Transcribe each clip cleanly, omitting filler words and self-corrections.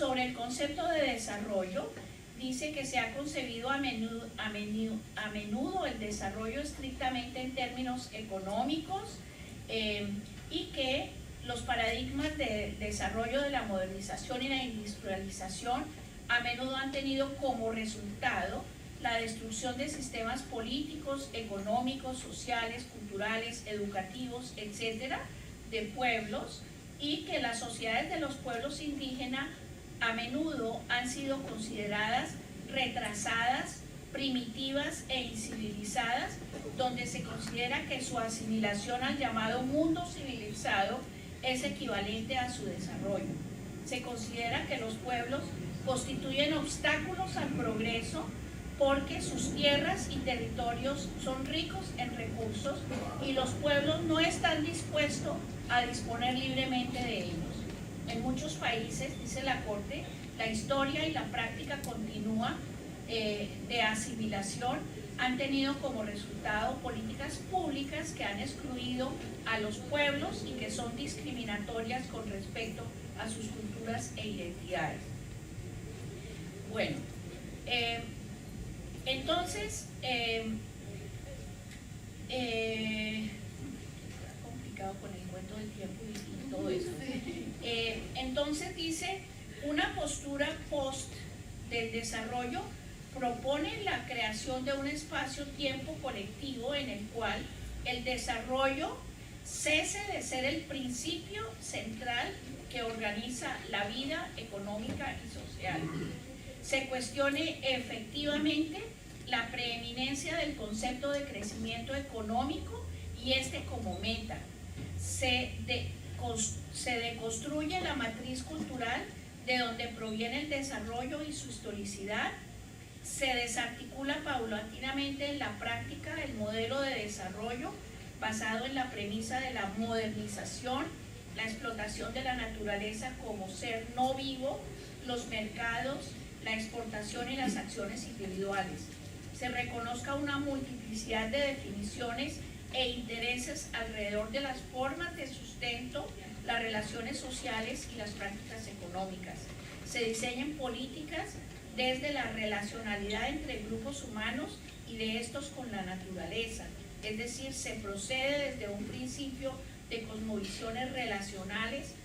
Sobre el concepto de desarrollo, dice que se ha concebido a menudo el desarrollo estrictamente en términos económicos y que los paradigmas de desarrollo de la modernización y la industrialización a menudo han tenido como resultado la destrucción de sistemas políticos, económicos, sociales, culturales, educativos, etcétera, de pueblos, y que las sociedades de los pueblos indígenas a menudo han sido consideradas retrasadas, primitivas e incivilizadas, donde se considera que su asimilación al llamado mundo civilizado es equivalente a su desarrollo. Se considera que los pueblos constituyen obstáculos al progreso porque sus tierras y territorios son ricos en recursos y los pueblos no están dispuestos a disponer libremente de ellos. En muchos países, dice la Corte, la historia y la práctica continua de asimilación han tenido como resultado políticas públicas que han excluido a los pueblos y que son discriminatorias con respecto a sus culturas e identidades. Bueno, entonces, complicado con el cuento del tiempo y todo eso. Entonces dice, una postura post del desarrollo propone la creación de un espacio-tiempo colectivo en el cual el desarrollo cese de ser el principio central que organiza la vida económica y social. Se cuestione efectivamente la preeminencia del concepto de crecimiento económico y este como meta. Se deconstruye la matriz cultural de donde proviene el desarrollo y su historicidad. Se desarticula paulatinamente en la práctica el modelo de desarrollo basado en la premisa de la modernización, la explotación de la naturaleza como ser no vivo, los mercados, la exportación y las acciones individuales. Se reconozca una multiplicidad de definiciones e intereses alrededor de las formas de sustento, las relaciones sociales y las prácticas económicas. Se diseñan políticas desde la relacionalidad entre grupos humanos y de estos con la naturaleza, es decir, se procede desde un principio de cosmovisiones relacionales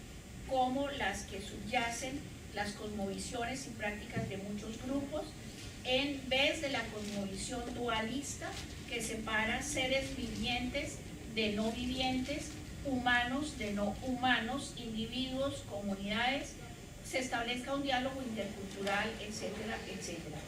como las que subyacen las cosmovisiones y prácticas de muchos grupos, en vez de la cosmovisión dualista que separa seres vivientes de no vivientes, humanos de no humanos, individuos, comunidades, se establezca un diálogo intercultural, etcétera, etcétera.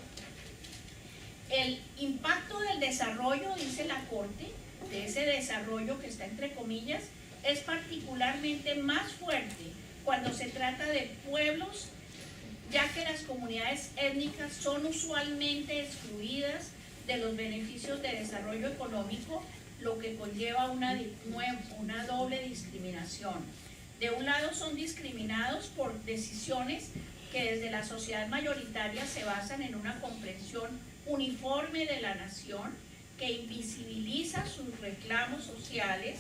El impacto del desarrollo, dice la Corte, de ese desarrollo que está entre comillas, es particularmente más fuerte cuando se trata de pueblos, ya que las comunidades étnicas son usualmente excluidas de los beneficios de desarrollo económico, lo que conlleva una doble discriminación. De un lado son discriminados por decisiones que desde la sociedad mayoritaria se basan en una comprensión uniforme de la nación que invisibiliza sus reclamos sociales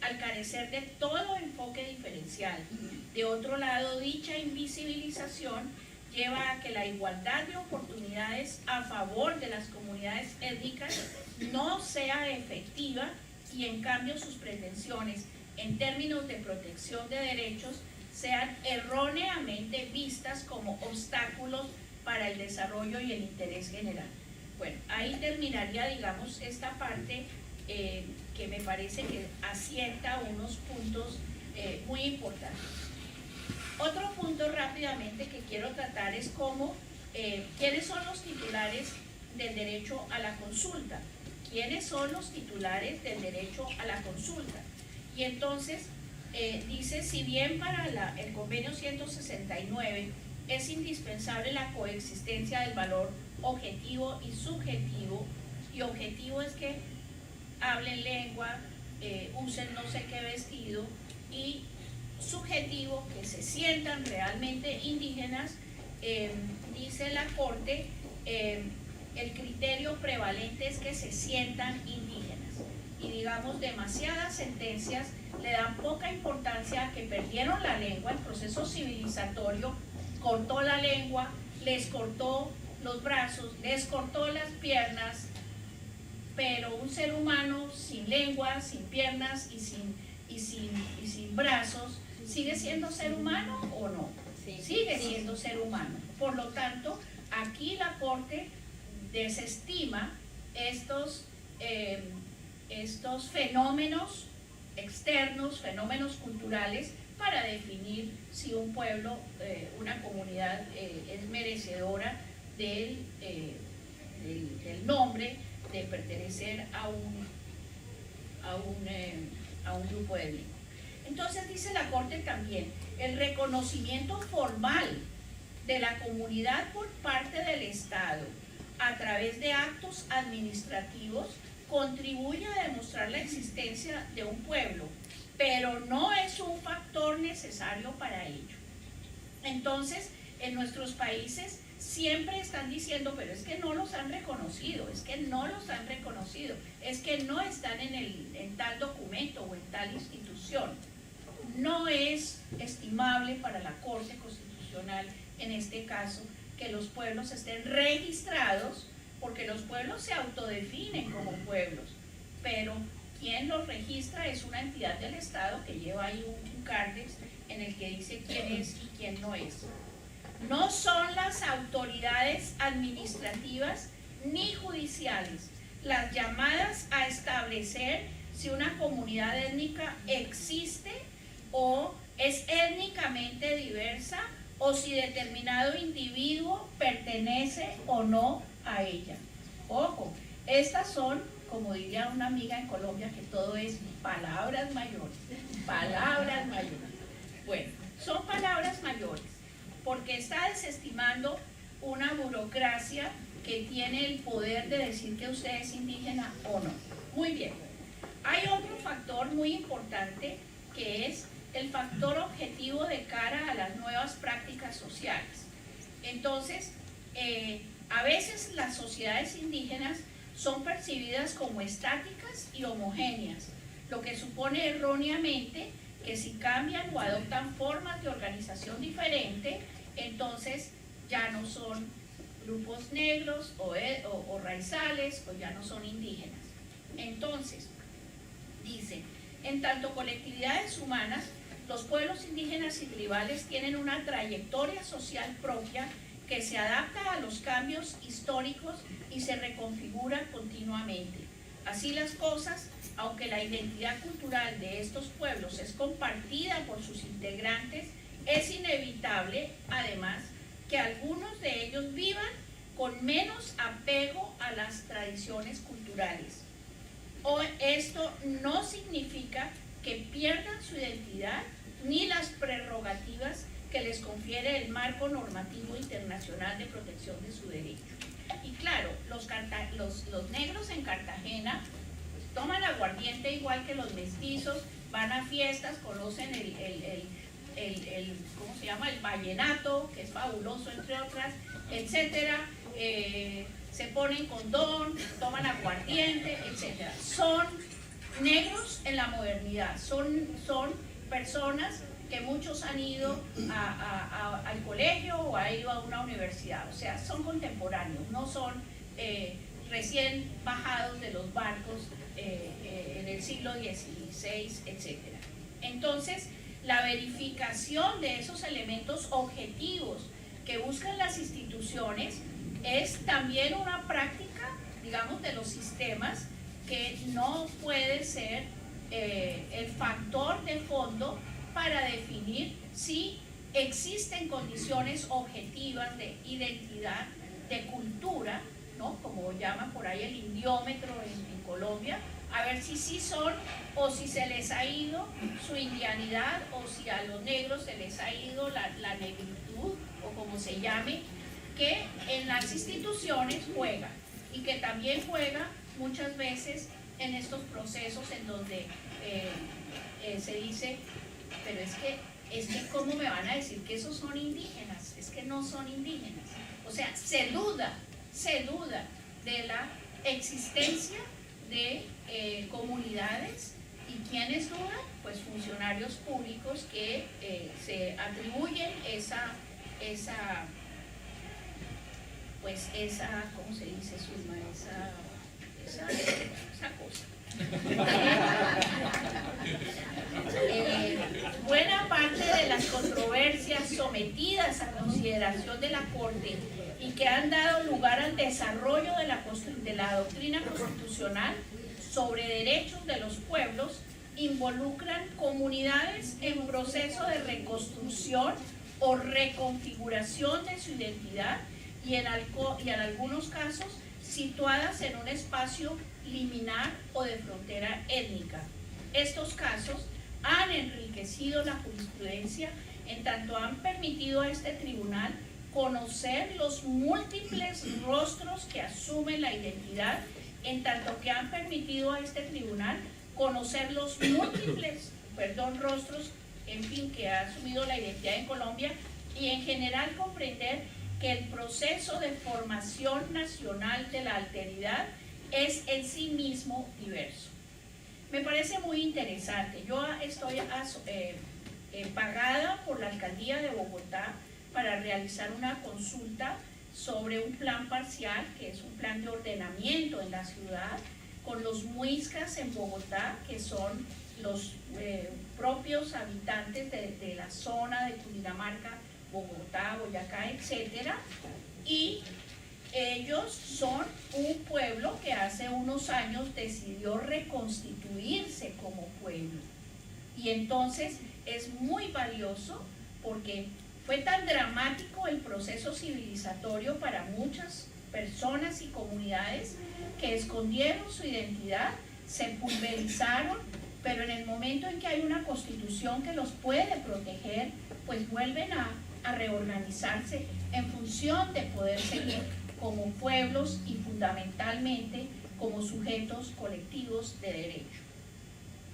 al carecer de todo enfoque diferencial. De otro lado, dicha invisibilización lleva a que la igualdad de oportunidades a favor de las comunidades étnicas no sea efectiva y en cambio sus pretensiones en términos de protección de derechos sean erróneamente vistas como obstáculos para el desarrollo y el interés general. Bueno, ahí terminaría, digamos, esta parte que me parece que asienta unos puntos muy importantes. Otro punto rápidamente que quiero tratar es cómo, quiénes son los titulares del derecho a la consulta. ¿Quiénes son los titulares del derecho a la consulta? Y entonces dice, si bien para el convenio 169 es indispensable la coexistencia del valor objetivo y subjetivo, y objetivo es que hablen lengua, usen no sé qué vestido, y subjetivo que se sientan realmente indígenas, dice la Corte, el criterio prevalente es que se sientan indígenas. Y digamos, demasiadas sentencias le dan poca importancia a que perdieron la lengua, el proceso civilizatorio cortó la lengua, les cortó los brazos, les cortó las piernas, pero un ser humano sin lengua, sin piernas y sin brazos, ¿sigue siendo ser humano o no? Sigue siendo ser humano. Por lo tanto, aquí la Corte desestima estos fenómenos externos, fenómenos culturales, para definir si un pueblo, una comunidad es merecedora del nombre de pertenecer a un grupo étnico. Entonces dice la Corte también, el reconocimiento formal de la comunidad por parte del Estado a través de actos administrativos contribuye a demostrar la existencia de un pueblo, pero no es un factor necesario para ello. Entonces, en nuestros países siempre están diciendo, pero es que no los han reconocido, es que no los han reconocido, es que no están en tal documento o en tal institución. No es estimable para la Corte Constitucional, en este caso, que los pueblos estén registrados, porque los pueblos se autodefinen como pueblos, pero quien los registra es una entidad del Estado que lleva ahí un cardex en el que dice quién es y quién no es. No son las autoridades administrativas ni judiciales las llamadas a establecer si una comunidad étnica existe o es étnicamente diversa, o si determinado individuo pertenece o no a ella. Ojo, estas son, como diría una amiga en Colombia, que todo es palabras mayores, palabras mayores. Bueno, son palabras mayores, porque está desestimando una burocracia que tiene el poder de decir que usted es indígena o no. Muy bien. Hay otro factor muy importante, que es el factor objetivo de cara a las nuevas prácticas sociales. Entonces, a veces las sociedades indígenas son percibidas como estáticas y homogéneas, lo que supone erróneamente que si cambian o adoptan formas de organización diferente, entonces ya no son grupos negros o raizales, o ya no son indígenas. Entonces, dice, en tanto colectividades humanas, los pueblos indígenas y tribales tienen una trayectoria social propia que se adapta a los cambios históricos y se reconfigura continuamente. Así las cosas, aunque la identidad cultural de estos pueblos es compartida por sus integrantes, es inevitable, además, que algunos de ellos vivan con menos apego a las tradiciones culturales. Esto no significa que pierdan su identidad ni las prerrogativas que les confiere el marco normativo internacional de protección de su derecho. Y claro, los negros en Cartagena pues, toman aguardiente igual que los mestizos, van a fiestas, conocen ¿cómo se llama? El vallenato, que es fabuloso, entre otras, etcétera. Se ponen condón, toman aguardiente, etcétera. Son negros en la modernidad, son personas que muchos han ido al colegio o han ido a una universidad, o sea, son contemporáneos, no son recién bajados de los barcos en el siglo XVI, etcétera. Entonces, la verificación de esos elementos objetivos que buscan las instituciones es también una práctica, digamos, de los sistemas que no puede ser el factor de fondo para definir si existen condiciones objetivas de identidad, de cultura, ¿no? Como llaman por ahí el indiómetro en Colombia, a ver si sí son o si se les ha ido su indianidad o si a los negros se les ha ido la negritud o como se llame, que en las instituciones juega y que también juega muchas veces en estos procesos en donde se dice, pero es que ¿cómo me van a decir que esos son indígenas? Es que no son indígenas. O sea, se duda de la existencia de comunidades. ¿Y quiénes dudan? Pues funcionarios públicos que se atribuyen ¿cómo se dice, Zulma? Esa cosa. Buena parte de las controversias sometidas a consideración de la Corte y que han dado lugar al desarrollo de la doctrina constitucional sobre derechos de los pueblos involucran comunidades en proceso de reconstrucción o reconfiguración de su identidad y en algunos casos situadas en un espacio liminar o de frontera étnica. Estos casos han enriquecido la jurisprudencia en tanto han permitido a este tribunal conocer los múltiples rostros que asumen la identidad, en tanto que han permitido a este tribunal conocer los múltiples, rostros, en fin, que ha asumido la identidad en Colombia, y en general comprender que el proceso de formación nacional de la alteridad es en sí mismo diverso. Me parece muy interesante. Yo estoy pagada por la Alcaldía de Bogotá para realizar una consulta sobre un plan parcial, que es un plan de ordenamiento en la ciudad, con los muiscas en Bogotá, que son los propios habitantes de la zona de Cundinamarca, Bogotá, Boyacá, etcétera, y ellos son un pueblo que hace unos años decidió reconstituirse como pueblo, y entonces es muy valioso porque fue tan dramático el proceso civilizatorio para muchas personas y comunidades que escondieron su identidad, se pulverizaron, pero en el momento en que hay una constitución que los puede proteger, pues vuelven a reorganizarse en función de poder seguir como pueblos y fundamentalmente como sujetos colectivos de derecho.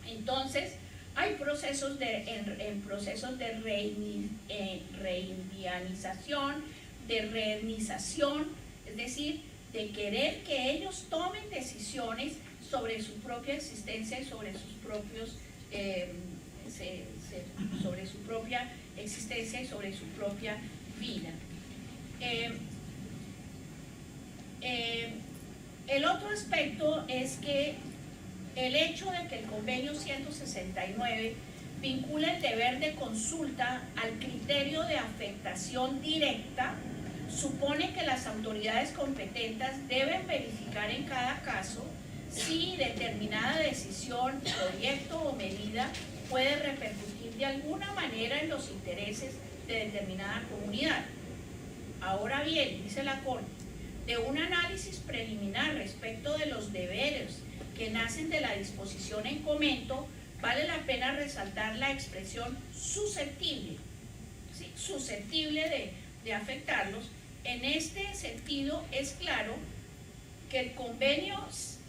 Entonces, hay procesos de reindianización, de reetnización, es decir, de querer que ellos tomen decisiones sobre su propia existencia y sobre sus propios sobre su propia existencia y sobre su propia vida. El otro aspecto es que el hecho de que el convenio 169 vincula el deber de consulta al criterio de afectación directa supone que las autoridades competentes deben verificar en cada caso si determinada decisión, proyecto o medida puede repercutir de alguna manera en los intereses de determinada comunidad. Ahora bien, dice la Corte, de un análisis preliminar respecto de los deberes que nacen de la disposición en comento, vale la pena resaltar la expresión susceptible, ¿sí? Susceptible de afectarlos. En este sentido es claro que el convenio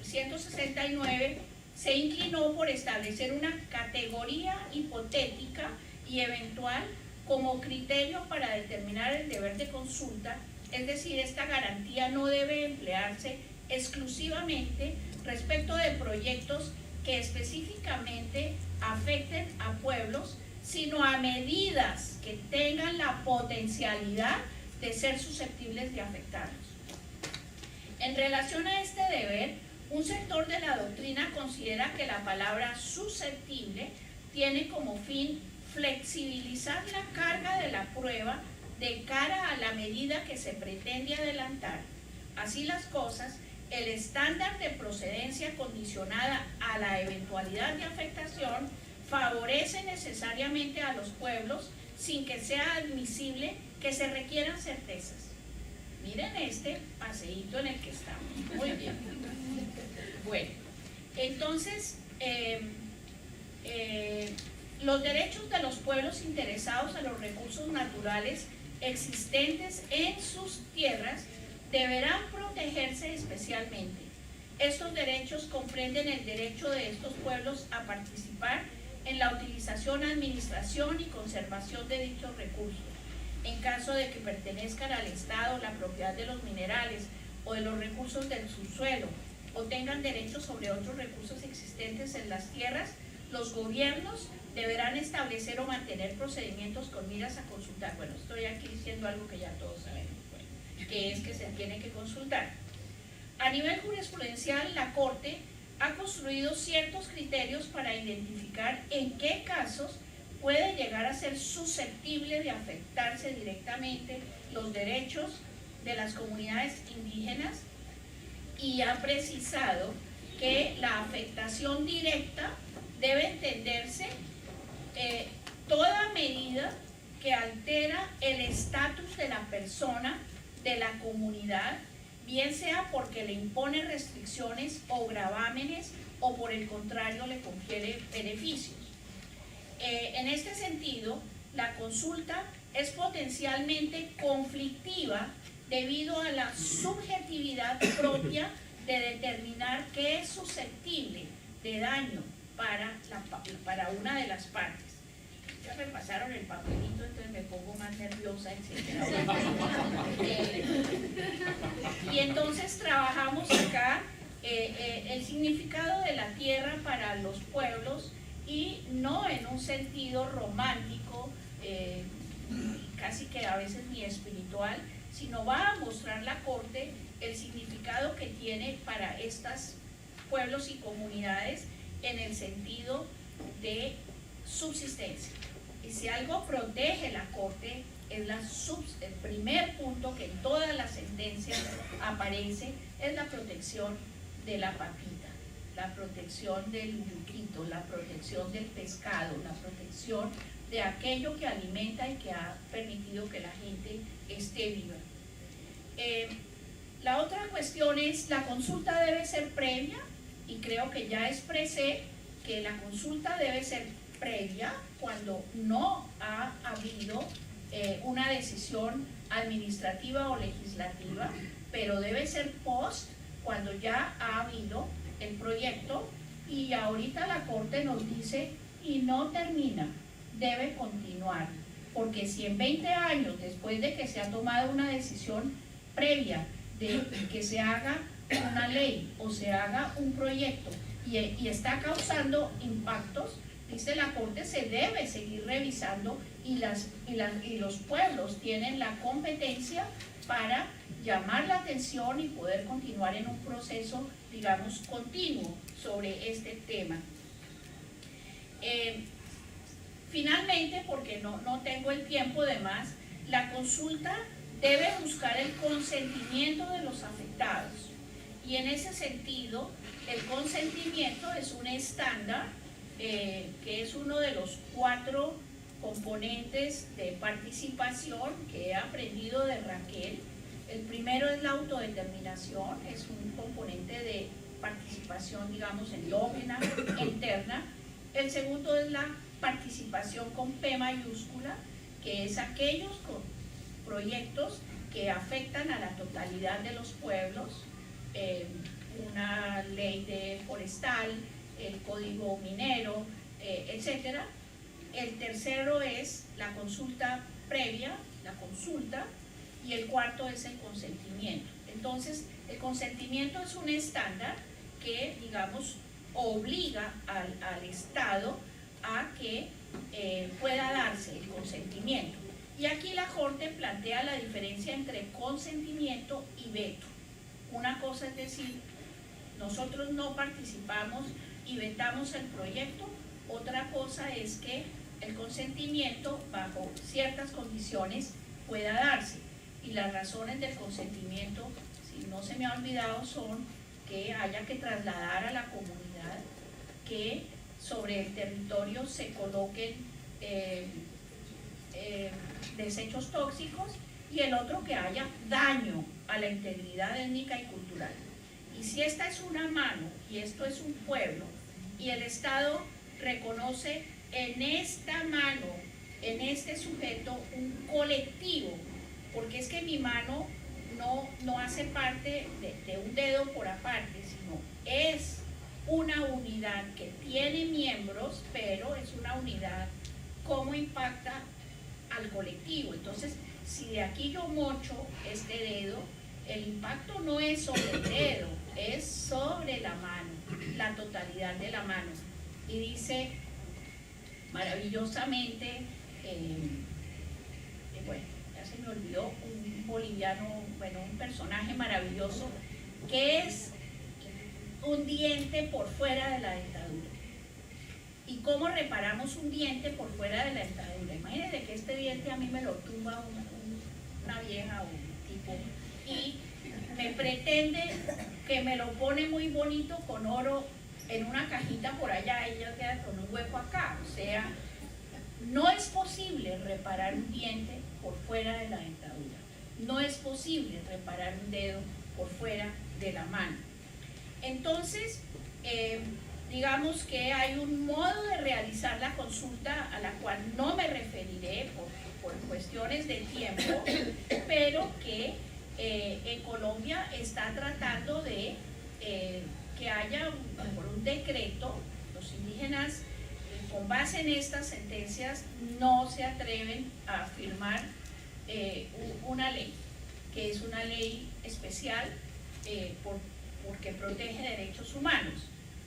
169 se inclinó por establecer una categoría hipotética y eventual como criterio para determinar el deber de consulta, es decir, esta garantía no debe emplearse exclusivamente respecto de proyectos que específicamente afecten a pueblos, sino a medidas que tengan la potencialidad de ser susceptibles de afectarlos. En relación a este deber, un sector de la doctrina considera que la palabra susceptible tiene como fin flexibilizar la carga de la prueba de cara a la medida que se pretende adelantar. Así las cosas, el estándar de procedencia condicionada a la eventualidad de afectación favorece necesariamente a los pueblos sin que sea admisible que se requieran certezas. Miren este paseíto en el que estamos. Muy bien. Bueno, entonces, los derechos de los pueblos interesados en los recursos naturales existentes en sus tierras deberán protegerse especialmente. Estos derechos comprenden el derecho de estos pueblos a participar en la utilización, administración y conservación de dichos recursos, en caso de que pertenezcan al Estado la propiedad de los minerales o de los recursos del subsuelo, o tengan derechos sobre otros recursos existentes en las tierras. Los gobiernos deberán establecer o mantener procedimientos con miras a consultar. Bueno, estoy aquí diciendo algo que ya todos sabemos, bueno, que es que se tiene que consultar. A nivel jurisprudencial, la Corte ha construido ciertos criterios para identificar en qué casos puede llegar a ser susceptible de afectarse directamente los derechos de las comunidades indígenas y ha precisado que la afectación directa debe entenderse toda medida que altera el estatus de la persona, de la comunidad, bien sea porque le impone restricciones o gravámenes o por el contrario le confiere beneficios. En este sentido, la consulta es potencialmente conflictiva debido a la subjetividad propia de determinar qué es susceptible de daño para una de las partes. Ya me pasaron el papelito, entonces me pongo más nerviosa, etc. Y entonces trabajamos acá el significado de la tierra para los pueblos y no en un sentido romántico, casi que a veces ni espiritual, sino va a mostrar la Corte el significado que tiene para estos pueblos y comunidades en el sentido de subsistencia. Y si algo protege la Corte es el primer punto que en todas las sentencias aparece, es la protección de la papita, la protección del yuquito, la protección del pescado, la protección de aquello que alimenta y que ha permitido que la gente esté viva. La otra cuestión es, la consulta debe ser previa, y creo que ya expresé que la consulta debe ser previa cuando no ha habido una decisión administrativa o legislativa, pero debe ser post cuando ya ha habido el proyecto, y ahorita la Corte nos dice y no termina, debe continuar, porque si en 20 años después de que se ha tomado una decisión previa de que se haga una ley o se haga un proyecto y está causando impactos, dice la Corte, se debe seguir revisando y los pueblos tienen la competencia para llamar la atención y poder continuar en un proceso, digamos, continuo sobre este tema. Finalmente, porque no tengo el tiempo de más, la consulta debe buscar el consentimiento de los afectados. Y en ese sentido, el consentimiento es un estándar que es uno de los 4 componentes de participación que he aprendido de Raquel. El primero es la autodeterminación, es un componente de participación, digamos, endógena, interna. El segundo es la participación con P mayúscula, que es aquellos proyectos que afectan a la totalidad de los pueblos, una ley forestal, el código minero, etcétera. El tercero es la consulta previa, la consulta, y el cuarto es el consentimiento. Entonces, el consentimiento es un estándar que, digamos, obliga al Estado a que pueda darse el consentimiento. Y aquí la Corte plantea la diferencia entre consentimiento y veto. Una cosa es decir, nosotros no participamos y vetamos el proyecto, otra cosa es que el consentimiento bajo ciertas condiciones pueda darse. Y las razones del consentimiento, si no se me ha olvidado, son que haya que trasladar a la comunidad, que sobre el territorio se coloquen desechos tóxicos, y el otro que haya daño a la integridad étnica y cultural. Y si esta es una mano y esto es un pueblo, y el Estado reconoce en esta mano, en este sujeto, un colectivo, porque es que mi mano no hace parte de un dedo por aparte, sino es una unidad que tiene miembros, pero es una unidad, ¿cómo impacta al colectivo? Entonces, si de aquí yo mocho este dedo, el impacto no es sobre el dedo, es sobre la mano, la totalidad de la mano. Y dice maravillosamente, bueno, ya se me olvidó, un boliviano, bueno, un personaje maravilloso, que es un diente por fuera de la dentadura. ¿Y cómo reparamos un diente por fuera de la dentadura? Imagínense que este diente a mí me lo tumba una vieja o un tipo y me pretende que me lo pone muy bonito con oro en una cajita por allá y ella queda con un hueco acá. O sea, no es posible reparar un diente por fuera de la dentadura. No es posible reparar un dedo por fuera de la mano. Entonces, digamos que hay un modo de realizar la consulta a la cual no me referiré por cuestiones de tiempo, pero que en Colombia está tratando de que haya por un decreto. Los indígenas, con base en estas sentencias, no se atreven a firmar una ley, que es una ley especial porque protege derechos humanos,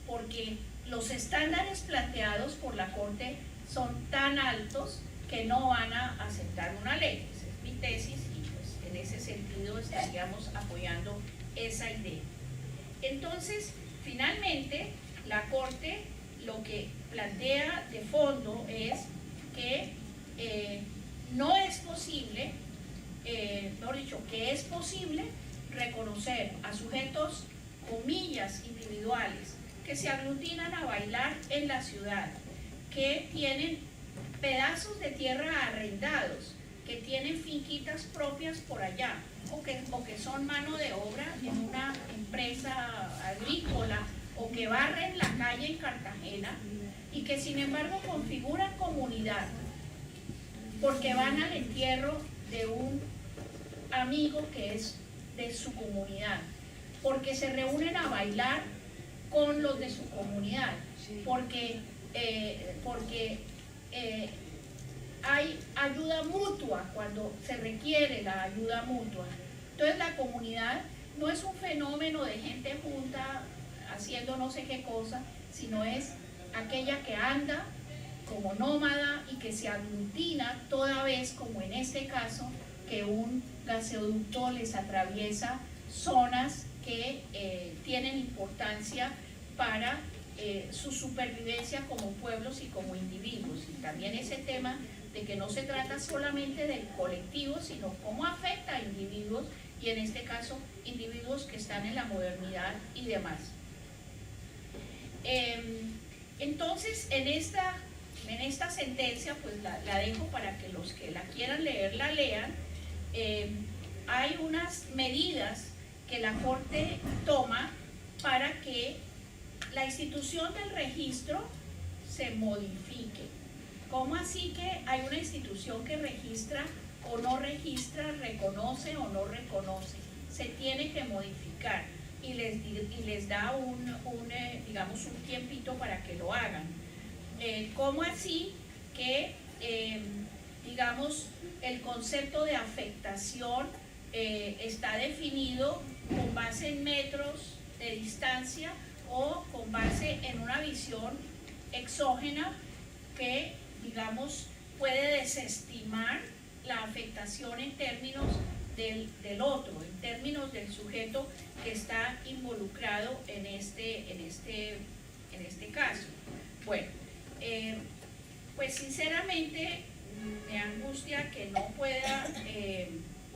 porque los estándares planteados por la Corte son tan altos que no van a aceptar una ley. Esa es mi tesis y pues en ese sentido estaríamos apoyando esa idea. Entonces, finalmente, la Corte lo que plantea de fondo es que no es posible, mejor dicho, que es posible reconocer a sujetos, comillas, individuales, que se aglutinan a bailar en la ciudad, que tienen pedazos de tierra arrendados, que tienen finquitas propias por allá, o que son mano de obra en una empresa agrícola, o que barren la calle en Cartagena, y que sin embargo configuran comunidad, porque van al entierro de un amigo que es de su comunidad, porque se reúnen a bailar con los de su comunidad, porque hay ayuda mutua cuando se requiere la ayuda mutua. Entonces la comunidad no es un fenómeno de gente junta haciendo no sé qué cosa, sino es aquella que anda como nómada y que se aglutina toda vez, como en este caso, que un gasoducto les atraviesa zonas que tienen importancia para su supervivencia como pueblos y como individuos. Y también ese tema de que no se trata solamente del colectivo, sino cómo afecta a individuos, y en este caso individuos que están en la modernidad y demás. Entonces, en esta sentencia, pues la dejo para que los que la quieran leer, la lean. Hay unas medidas que la Corte toma para que la institución del registro se modifique. ¿Cómo así que hay una institución que registra o no registra, reconoce o no reconoce? Se tiene que modificar y les da digamos, un tiempito para que lo hagan. ¿Cómo así que, digamos, el concepto de afectación está definido con base en metros de distancia o con base en una visión exógena que, digamos, puede desestimar la afectación en términos del otro, en términos del sujeto que está involucrado en este caso? Bueno, pues sinceramente me angustia que no pueda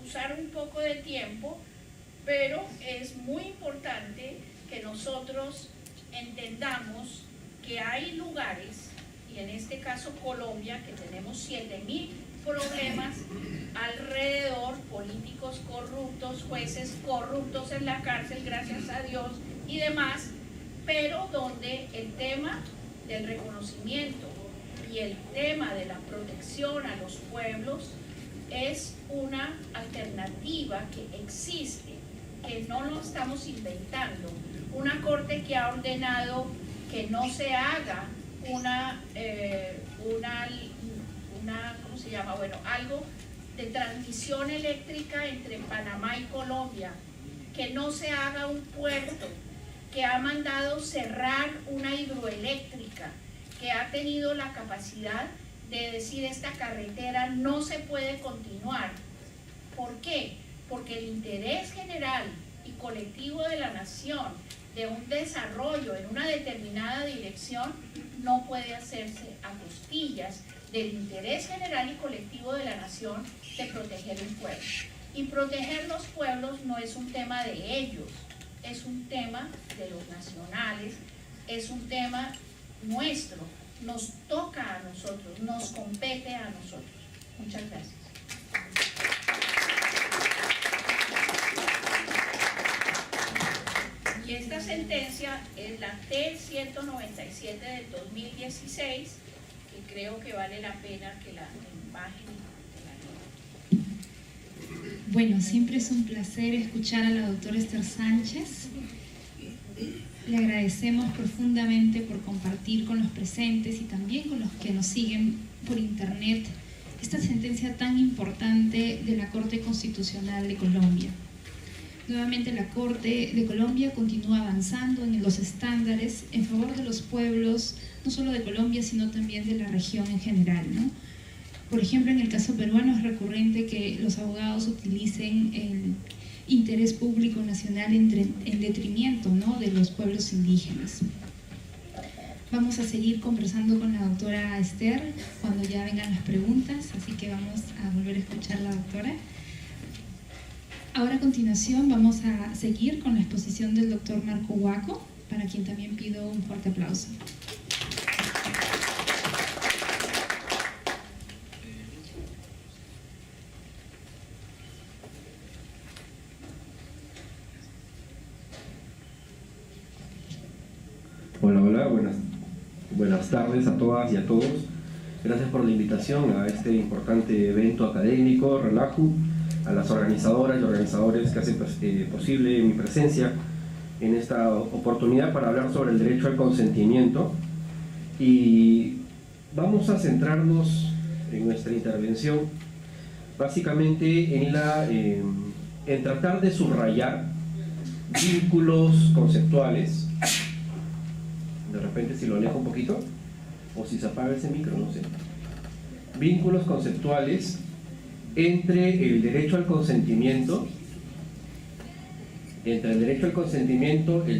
usar un poco de tiempo, pero es muy importante que nosotros entendamos que hay lugares, y en este caso Colombia, que tenemos 7.000 problemas alrededor, políticos corruptos, jueces corruptos en la cárcel, gracias a Dios, y demás, pero donde el tema del reconocimiento y el tema de la protección a los pueblos es una alternativa que existe, que no lo estamos inventando. Una Corte que ha ordenado que no se haga ¿cómo se llama? Bueno, algo de transmisión eléctrica entre Panamá y Colombia, que no se haga un puerto, que ha mandado cerrar una hidroeléctrica, que ha tenido la capacidad de decir esta carretera no se puede continuar. ¿Por qué? Porque el interés general y colectivo de la nación, de un desarrollo en una determinada dirección, no puede hacerse a costillas del interés general y colectivo de la nación de proteger un pueblo. Y proteger los pueblos no es un tema de ellos, es un tema de los nacionales, es un tema nuestro, nos toca a nosotros, nos compete a nosotros. Muchas gracias. Y esta sentencia es la T-197 del 2016, que creo que vale la pena que la imagen. Bueno, siempre es un placer escuchar a la doctora Esther Sánchez. Le agradecemos profundamente por compartir con los presentes y también con los que nos siguen por internet esta sentencia tan importante de la Corte Constitucional de Colombia. Nuevamente la Corte de Colombia continúa avanzando en los estándares en favor de los pueblos, no solo de Colombia, sino también de la región en general, ¿no? Por ejemplo, en el caso peruano es recurrente que los abogados utilicen el interés público nacional en detrimento, ¿no?, de los pueblos indígenas. Vamos a seguir conversando con la doctora Esther cuando ya vengan las preguntas, así que vamos a volver a escuchar a la doctora. Ahora a continuación vamos a seguir con la exposición del doctor Marco Huaco, para quien también pido un fuerte aplauso. Hola, buenas tardes a todas y a todos. Gracias por la invitación a este importante evento académico, Relajo, a las organizadoras y organizadores que hacen posible mi presencia en esta oportunidad para hablar sobre el derecho al consentimiento. Y vamos a centrarnos en nuestra intervención básicamente en tratar de subrayar vínculos conceptuales. De repente si lo alejo un poquito o si se apaga ese micro, no sé. Vínculos conceptuales entre el derecho al consentimiento, el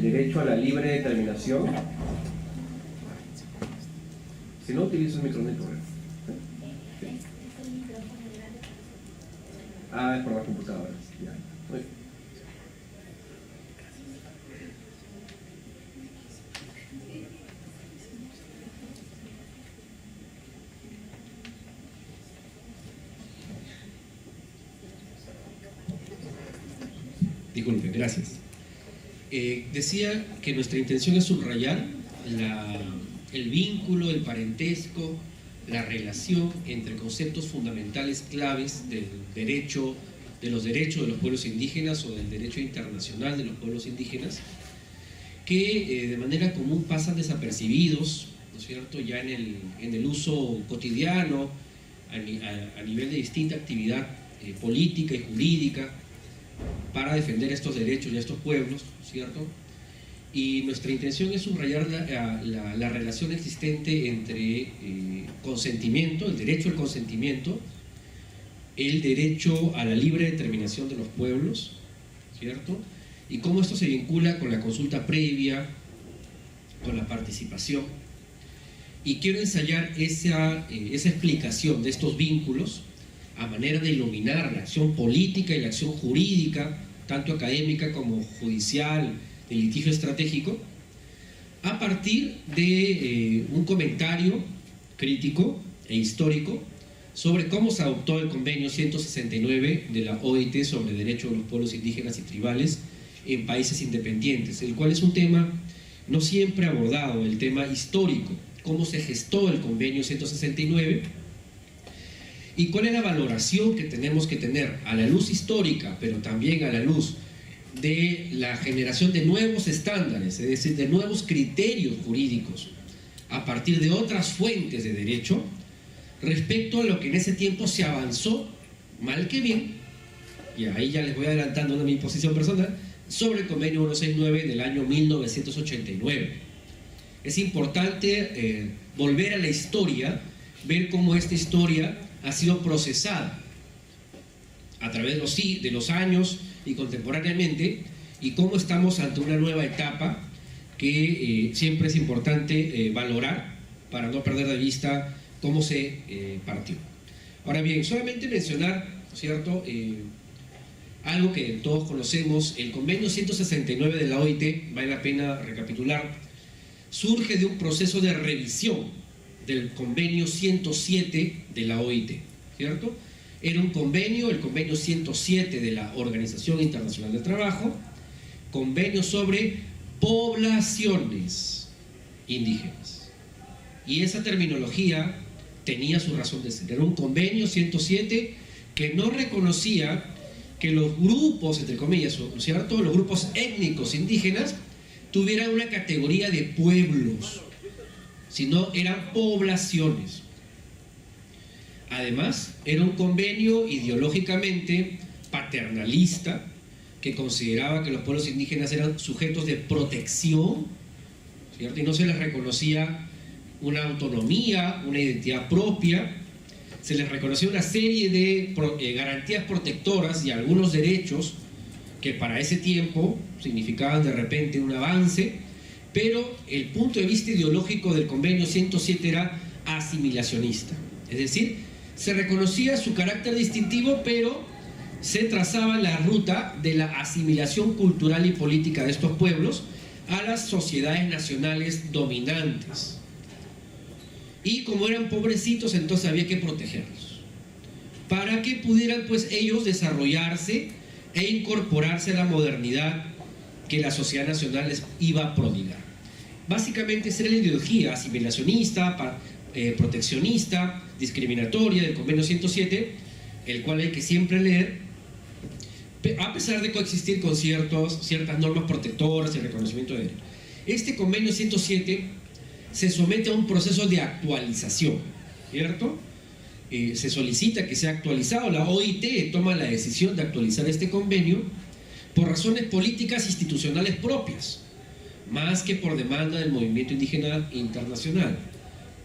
derecho a la libre determinación. Si no utilizo el micro, no hay problema. ¿Sí? Ah, es por la computadora. Ya. Muy bien. Disculpe, gracias. Decía que nuestra intención es subrayar el vínculo, el parentesco, la relación entre conceptos fundamentales claves del derecho, de los derechos de los pueblos indígenas o del derecho internacional de los pueblos indígenas, que de manera común pasan desapercibidos, ¿no es cierto?, ya en el uso cotidiano, a nivel de distinta actividad política y jurídica, para defender estos derechos y estos pueblos, ¿cierto? Y nuestra intención es subrayar la relación existente entre consentimiento, el derecho al consentimiento, el derecho a la libre determinación de los pueblos, ¿cierto? Y cómo esto se vincula con la consulta previa, con la participación. Y quiero ensayar esa explicación de estos vínculos a manera de iluminar la acción política y la acción jurídica, tanto académica como judicial, de litigio estratégico, a partir de un comentario crítico e histórico sobre cómo se adoptó el convenio 169 de la OIT sobre derechos de los pueblos indígenas y tribales en países independientes, el cual es un tema no siempre abordado, el tema histórico, cómo se gestó el convenio 169 y cuál es la valoración que tenemos que tener a la luz histórica, pero también a la luz de la generación de nuevos estándares, es decir, de nuevos criterios jurídicos a partir de otras fuentes de derecho respecto a lo que en ese tiempo se avanzó, mal que bien, y ahí ya les voy adelantando mi posición personal, sobre el convenio 169 del año 1989, es importante volver a la historia, ver cómo esta historia ha sido procesada a través de los años y contemporáneamente, y cómo estamos ante una nueva etapa que siempre es importante valorar para no perder de vista cómo se partió. Ahora bien, solamente mencionar, ¿cierto?, algo que todos conocemos, el convenio 169 de la OIT, vale la pena recapitular, surge de un proceso de revisión del convenio 107 de la OIT, ¿cierto? Era un convenio, el convenio 107 de la Organización Internacional del Trabajo, convenio sobre poblaciones indígenas. Y esa terminología tenía su razón de ser. Era un convenio 107 que no reconocía que los grupos, entre comillas, ¿cierto?, los grupos étnicos indígenas tuvieran una categoría de pueblos, sino eran poblaciones. Además, era un convenio ideológicamente paternalista, que consideraba que los pueblos indígenas eran sujetos de protección, ¿cierto?, y no se les reconocía una autonomía, una identidad propia. Se les reconocía una serie de garantías protectoras y algunos derechos que para ese tiempo significaban de repente un avance, pero el punto de vista ideológico del convenio 107 era asimilacionista. Es decir, se reconocía su carácter distintivo, pero se trazaba la ruta de la asimilación cultural y política de estos pueblos a las sociedades nacionales dominantes. Y como eran pobrecitos, entonces había que protegerlos para que pudieran pues ellos desarrollarse e incorporarse a la modernidad que la sociedad nacional les iba a prodigar. Básicamente esa era la ideología asimilacionista, proteccionista, discriminatoria del convenio 107, el cual hay que siempre leer, a pesar de coexistir con ciertas normas protectoras y reconocimiento de derechos. Este convenio 107 se somete a un proceso de actualización, ¿cierto? Se solicita que sea actualizado. La OIT toma la decisión de actualizar este convenio por razones políticas institucionales propias, más que por demanda del movimiento indígena internacional,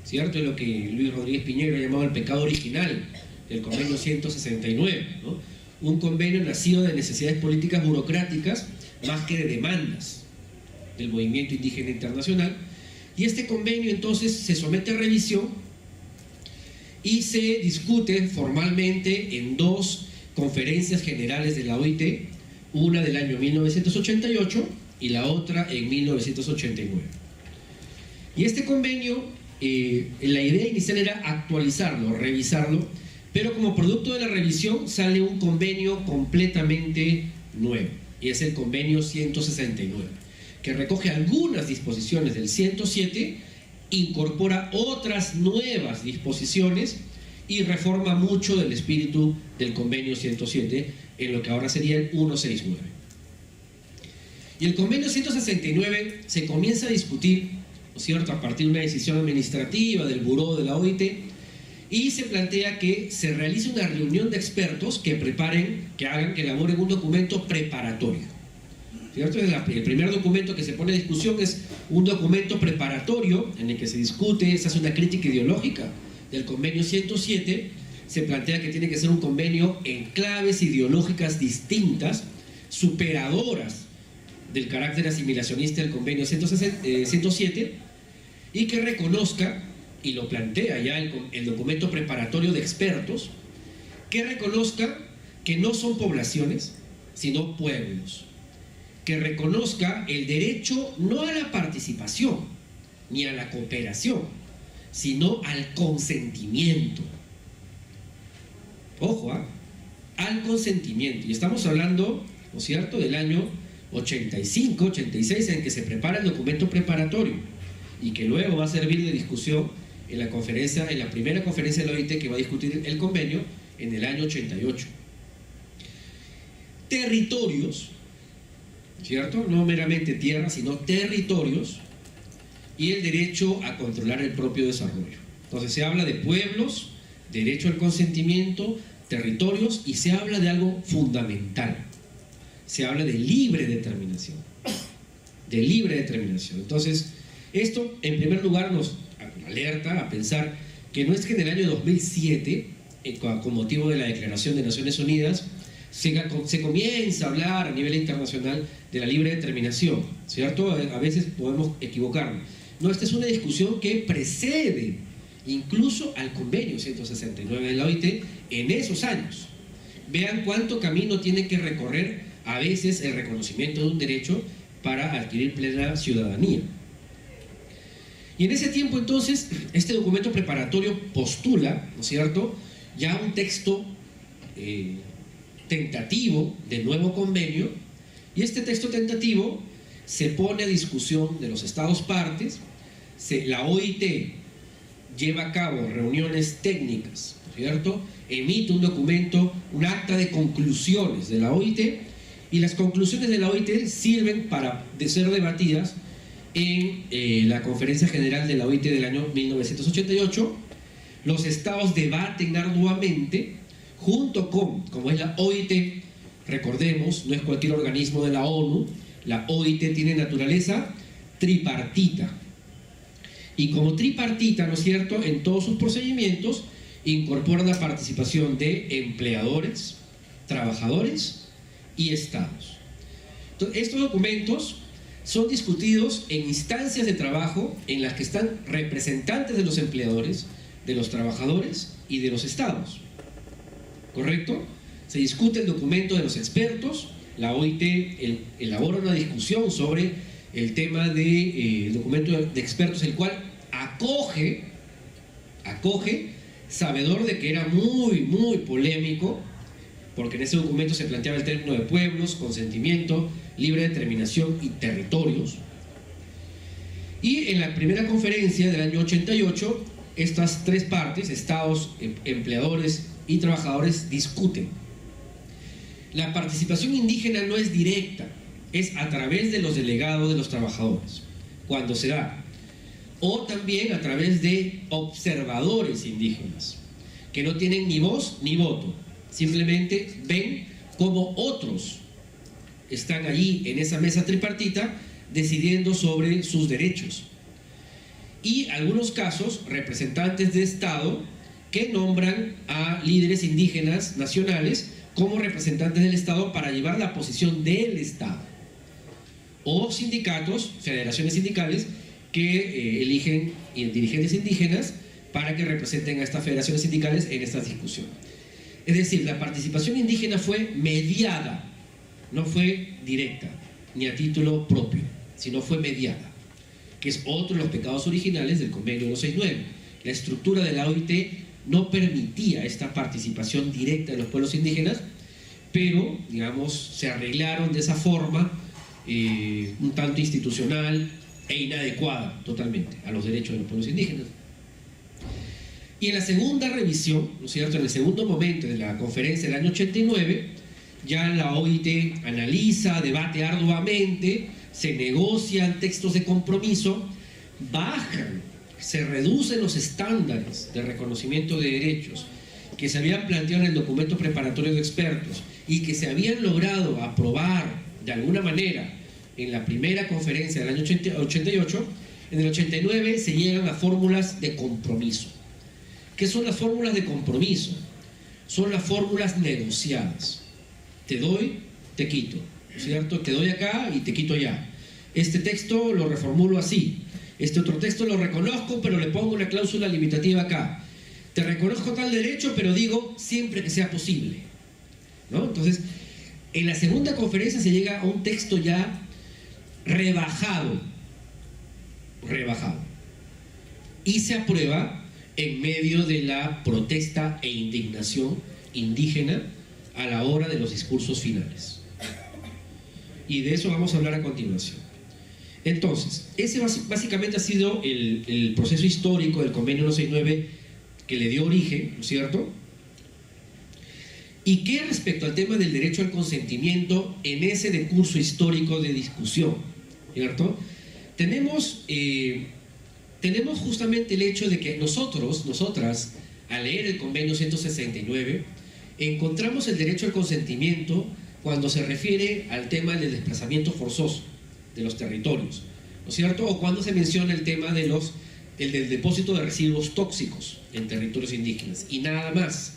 ¿cierto? Es lo que Luis Rodríguez Piñero ha llamado el pecado original del convenio 169, ¿no? Un convenio nacido de necesidades políticas burocráticas más que de demandas del movimiento indígena internacional. Y este convenio entonces se somete a revisión y se discute formalmente en dos conferencias generales de la OIT, una del año 1988 y la otra en 1989. Y este convenio, la idea inicial era actualizarlo, revisarlo, pero como producto de la revisión sale un convenio completamente nuevo, y es el convenio 169. Que recoge algunas disposiciones del 107, incorpora otras nuevas disposiciones y reforma mucho del espíritu del convenio 107 en lo que ahora sería el 169. Y el convenio 169 se comienza a discutir, ¿no es cierto?, a partir de una decisión administrativa del buró de la OIT, y se plantea que se realice una reunión de expertos que elaboren un documento preparatorio. ¿Cierto? El primer documento que se pone a discusión es un documento preparatorio en el que se discute, se hace una crítica ideológica del convenio 107, se plantea que tiene que ser un convenio en claves ideológicas distintas, superadoras del carácter asimilacionista del convenio 107, y que reconozca, y lo plantea ya el documento preparatorio de expertos, que reconozca que no son poblaciones, sino pueblos, que reconozca el derecho no a la participación ni a la cooperación, sino al consentimiento. Ojo, al consentimiento. Y estamos hablando, ¿no es cierto?, del año 85, 86, en que se prepara el documento preparatorio y que luego va a servir de discusión en la primera conferencia de la OIT, que va a discutir el convenio en el año 88. Territorios, ¿cierto?, no meramente tierra, sino territorios, y el derecho a controlar el propio desarrollo. Entonces se habla de pueblos, derecho al consentimiento, territorios, y se habla de algo fundamental. Se habla de libre determinación. De libre determinación. Entonces, Esto, en primer lugar, nos alerta a pensar que no es que en el año 2007, con motivo de la Declaración de Naciones Unidas, se comienza a hablar a nivel internacional de la libre determinación, ¿cierto? A veces podemos equivocarnos. No, esta es una discusión que precede incluso al convenio 169 de la OIT en esos años. Vean cuánto camino tiene que recorrer a veces el reconocimiento de un derecho para adquirir plena ciudadanía. Y en ese tiempo entonces, este documento preparatorio postula, ¿no es cierto?, ya un texto tentativo del nuevo convenio, y este texto tentativo se pone a discusión de los estados partes. La OIT lleva a cabo reuniones técnicas, ¿no es cierto?, emite un documento, un acta de conclusiones de la OIT, y las conclusiones de la OIT sirven de ser debatidas en la Conferencia General de la OIT del año 1988. Los estados debaten arduamente junto con, como es la OIT, recordemos, no es cualquier organismo de la ONU, la OIT tiene naturaleza tripartita. Y como tripartita, ¿no es cierto?, en todos sus procedimientos incorpora la participación de empleadores, trabajadores y estados. Entonces, estos documentos son discutidos en instancias de trabajo en las que están representantes de los empleadores, de los trabajadores y de los estados. ¿Correcto? Se discute el documento de los expertos, la OIT elabora una discusión sobre el tema del documento de expertos, el cual acoge, sabedor de que era muy polémico, porque en ese documento se planteaba el término de pueblos, consentimiento, libre determinación y territorios. Y en la primera conferencia del año 88, estas tres partes, estados, empleadores y trabajadores, discuten. La participación indígena no es directa, es a través de los delegados de los trabajadores, cuando se da, o también a través de observadores indígenas, que no tienen ni voz ni voto, simplemente ven cómo otros están allí en esa mesa tripartita decidiendo sobre sus derechos. Y algunos casos, representantes de Estado que nombran a líderes indígenas nacionales como representantes del Estado para llevar la posición del Estado, o sindicatos, federaciones sindicales que eligen dirigentes indígenas para que representen a estas federaciones sindicales en estas discusiones. Es decir, la participación indígena fue mediada, no fue directa, ni a título propio, sino fue mediada, que es otro de los pecados originales del convenio 169. La estructura de la OIT no permitía esta participación directa de los pueblos indígenas, pero, digamos, se arreglaron de esa forma un tanto institucional e inadecuada totalmente a los derechos de los pueblos indígenas. Y en la segunda revisión, ¿no es cierto?, en el segundo momento de la conferencia del año 89, ya la OIT analiza, debate arduamente, se negocian textos de compromiso, bajan, se reducen los estándares de reconocimiento de derechos que se habían planteado en el documento preparatorio de expertos y que se habían logrado aprobar de alguna manera en la primera conferencia del año 88. En el 89 se llegan a fórmulas de compromiso. ¿Qué son las fórmulas de compromiso? Son las fórmulas negociadas. Te doy, te quito, ¿cierto? Te doy acá y te quito allá. Este texto lo reformulo así. Este otro texto lo reconozco, pero le pongo una cláusula limitativa acá. Te reconozco tal derecho, pero digo siempre que sea posible, ¿no? Entonces, en la segunda conferencia se llega a un texto ya rebajado, y se aprueba en medio de la protesta e indignación indígena a la hora de los discursos finales. Y de eso vamos a hablar a continuación. Entonces, ese básicamente ha sido el proceso histórico del convenio 169 que le dio origen, ¿no es cierto? ¿Y qué respecto al tema del derecho al consentimiento en ese decurso histórico de discusión, ¿cierto? Tenemos justamente el hecho de que nosotras, al leer el convenio 169, encontramos el derecho al consentimiento cuando se refiere al tema del desplazamiento forzoso de los territorios, ¿no es cierto? O cuando se menciona el tema del depósito de residuos tóxicos en territorios indígenas, y nada más.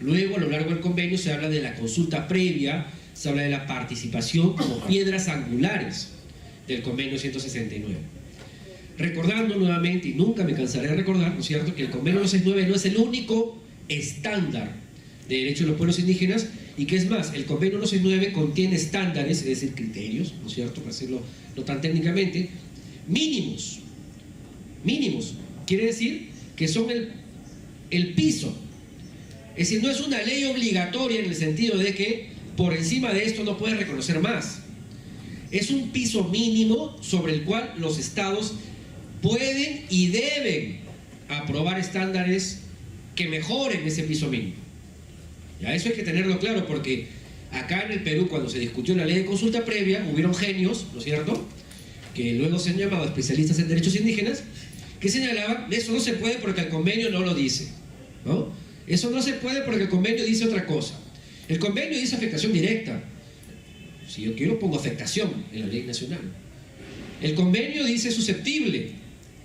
Luego, a lo largo del convenio, se habla de la consulta previa, se habla de la participación como piedras angulares del convenio 169. Recordando nuevamente, y nunca me cansaré de recordar, ¿no es cierto?, que el convenio 169 no es el único estándar de derechos de los pueblos indígenas, y que es más, el convenio 169 contiene estándares, es decir, criterios, ¿no es cierto?, para decirlo no tan técnicamente, mínimos. Quiere decir que son el piso. Es decir, no es una ley obligatoria en el sentido de que por encima de esto no puedes reconocer más. Es un piso mínimo sobre el cual los estados pueden y deben aprobar estándares que mejoren ese piso mínimo. Ya, eso hay que tenerlo claro, porque acá en el Perú, cuando se discutió la ley de consulta previa, hubieron genios, ¿no es cierto?, que luego se han llamado especialistas en derechos indígenas, que señalaban, eso no se puede porque el convenio no lo dice, ¿no? Eso no se puede porque el convenio dice otra cosa. El convenio dice afectación directa. Si yo quiero, pongo afectación en la ley nacional. El convenio dice susceptible,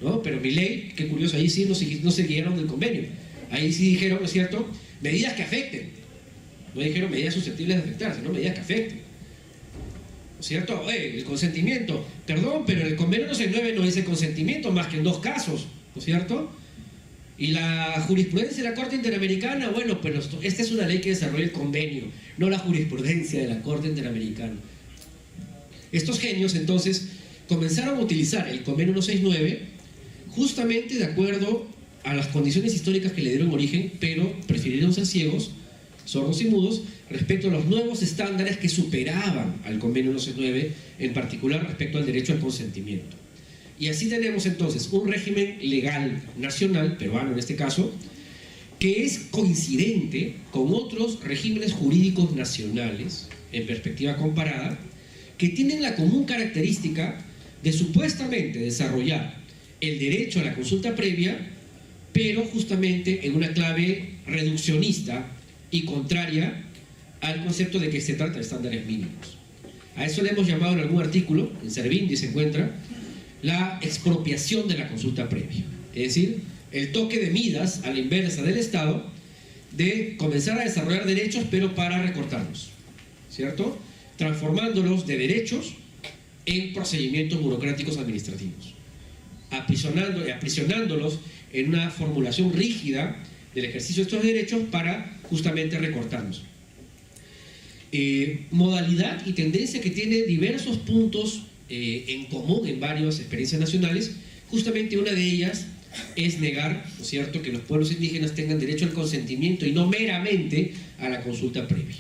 ¿no? Pero mi ley, qué curioso, ahí sí no se guiaron del convenio. Ahí sí dijeron, ¿no es cierto?, medidas que afecten. No dijeron medidas susceptibles de afectar, sino medidas que afecten. ¿No es cierto? El consentimiento. Perdón, pero el convenio 169 no dice consentimiento más que en 2 casos, ¿no es cierto? Y la jurisprudencia de la Corte Interamericana, bueno, pero esta es una ley que desarrolla el convenio, no la jurisprudencia de la Corte Interamericana. Estos genios, entonces, comenzaron a utilizar el convenio 169 justamente de acuerdo a las condiciones históricas que le dieron origen, pero prefirieron ser ciegos, sordos y mudos, respecto a los nuevos estándares que superaban al convenio 169, en particular respecto al derecho al consentimiento. Y así tenemos entonces un régimen legal nacional, peruano en este caso, que es coincidente con otros regímenes jurídicos nacionales, en perspectiva comparada, que tienen la común característica de supuestamente desarrollar el derecho a la consulta previa, pero justamente en una clave reduccionista y contraria al concepto de que se trata de estándares mínimos. A eso le hemos llamado en algún artículo, en Servindi se encuentra, la expropiación de la consulta previa. Es decir, el toque de Midas a la inversa del Estado de comenzar a desarrollar derechos, pero para recortarlos, ¿cierto?, transformándolos de derechos en procedimientos burocráticos administrativos, aprisionándolos en una formulación rígida del ejercicio de estos derechos para justamente recortarlos. Modalidad y tendencia que tiene diversos puntos en común en varias experiencias nacionales. Justamente una de ellas es negar, ¿no es cierto?, que los pueblos indígenas tengan derecho al consentimiento y no meramente a la consulta previa.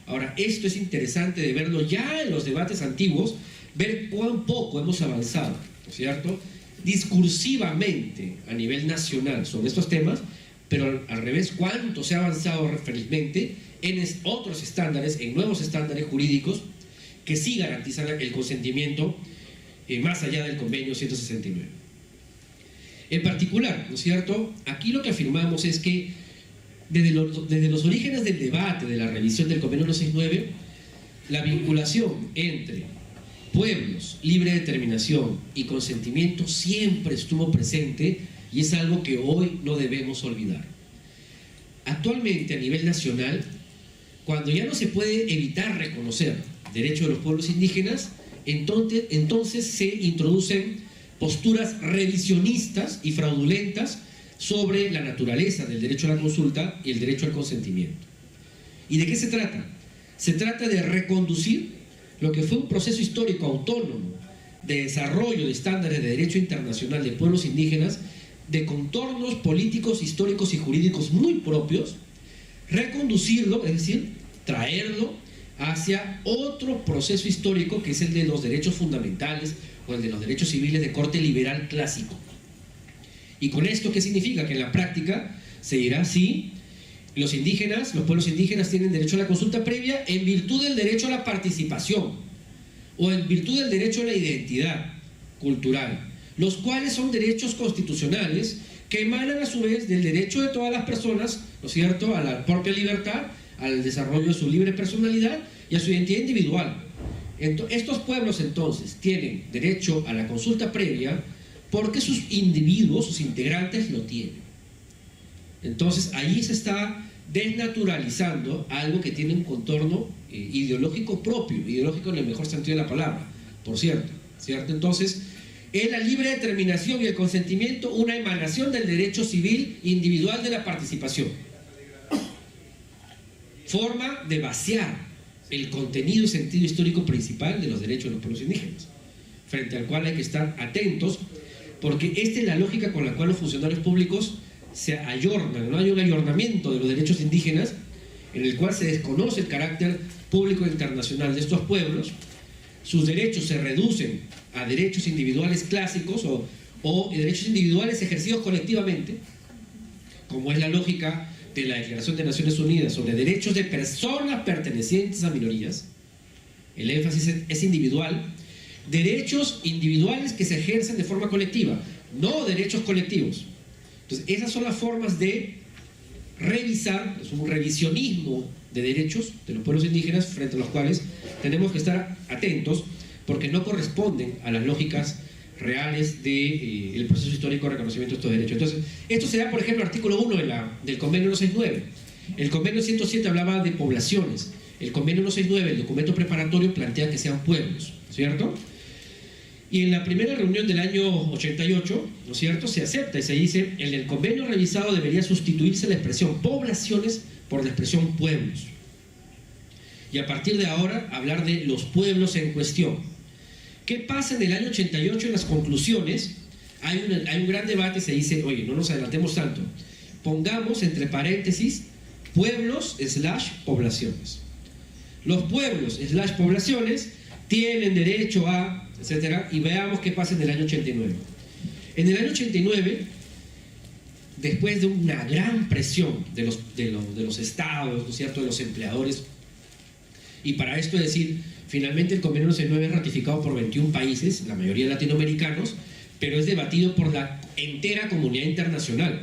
Ahora, esto es interesante de verlo ya en los debates antiguos, ver cuán poco hemos avanzado, ¿no es cierto?, discursivamente a nivel nacional sobre estos temas, pero al revés, cuánto se ha avanzado felizmente en otros estándares, en nuevos estándares jurídicos que sí garantizan el consentimiento más allá del convenio 169. En particular, ¿no es cierto?, aquí lo que afirmamos es que desde los orígenes del debate de la revisión del convenio 169, la vinculación entre pueblos, libre determinación y consentimiento siempre estuvo presente, y es algo que hoy no debemos olvidar. Actualmente, a nivel nacional, cuando ya no se puede evitar reconocer derechos de los pueblos indígenas, entonces se introducen posturas revisionistas y fraudulentas sobre la naturaleza del derecho a la consulta y el derecho al consentimiento. ¿Y de qué se trata? Se trata de reconducir lo que fue un proceso histórico autónomo de desarrollo de estándares de derecho internacional de pueblos indígenas, de contornos políticos, históricos y jurídicos muy propios, reconducirlo, es decir, traerlo hacia otro proceso histórico que es el de los derechos fundamentales o el de los derechos civiles de corte liberal clásico. ¿Y con esto qué significa? Que en la práctica se dirá sí, los pueblos indígenas tienen derecho a la consulta previa en virtud del derecho a la participación o en virtud del derecho a la identidad cultural, los cuales son derechos constitucionales que emanan a su vez del derecho de todas las personas, ¿no es cierto?, a la propia libertad, al desarrollo de su libre personalidad y a su identidad individual. Estos pueblos entonces tienen derecho a la consulta previa porque sus individuos, sus integrantes lo tienen. Entonces allí se está desnaturalizando algo que tiene un contorno ideológico propio, ideológico en el mejor sentido de la palabra, por cierto. Entonces, es la libre determinación y el consentimiento una emanación del derecho civil individual de la participación. Forma de vaciar el contenido y sentido histórico principal de los derechos de los pueblos indígenas, frente al cual hay que estar atentos, porque esta es la lógica con la cual los funcionarios públicos se ayornan, ¿no? Hay un ayornamiento de los derechos indígenas en el cual se desconoce el carácter público e internacional de estos pueblos. Sus derechos se reducen a derechos individuales clásicos o derechos individuales ejercidos colectivamente, como es la lógica de la Declaración de Naciones Unidas sobre derechos de personas pertenecientes a minorías. El énfasis es individual. Derechos individuales que se ejercen de forma colectiva, no derechos colectivos. Entonces, esas son las formas de revisar, es un revisionismo de derechos de los pueblos indígenas frente a los cuales tenemos que estar atentos porque no corresponden a las lógicas reales del proceso histórico de reconocimiento de estos derechos. Entonces, esto se da, por ejemplo, el artículo 1 del convenio 169. El convenio 107 hablaba de poblaciones. El convenio 169, el documento preparatorio, plantea que sean pueblos, ¿cierto? Y en la primera reunión del año 88, ¿no es cierto?, se acepta y se dice: en el convenio revisado debería sustituirse la expresión poblaciones por la expresión pueblos. Y a partir de ahora, hablar de los pueblos en cuestión. ¿Qué pasa en el año 88 en las conclusiones? Hay un gran debate, se dice: oye, no nos adelantemos tanto. Pongamos entre paréntesis pueblos / poblaciones. Los pueblos / poblaciones tienen derecho a, etcétera, y veamos qué pasa en el año 89. En el año 89, después de una gran presión de los estados, ¿no es cierto?, de los empleadores, y para esto es decir, finalmente el convenio 169 es ratificado por 21 países, la mayoría latinoamericanos, pero es debatido por la entera comunidad internacional.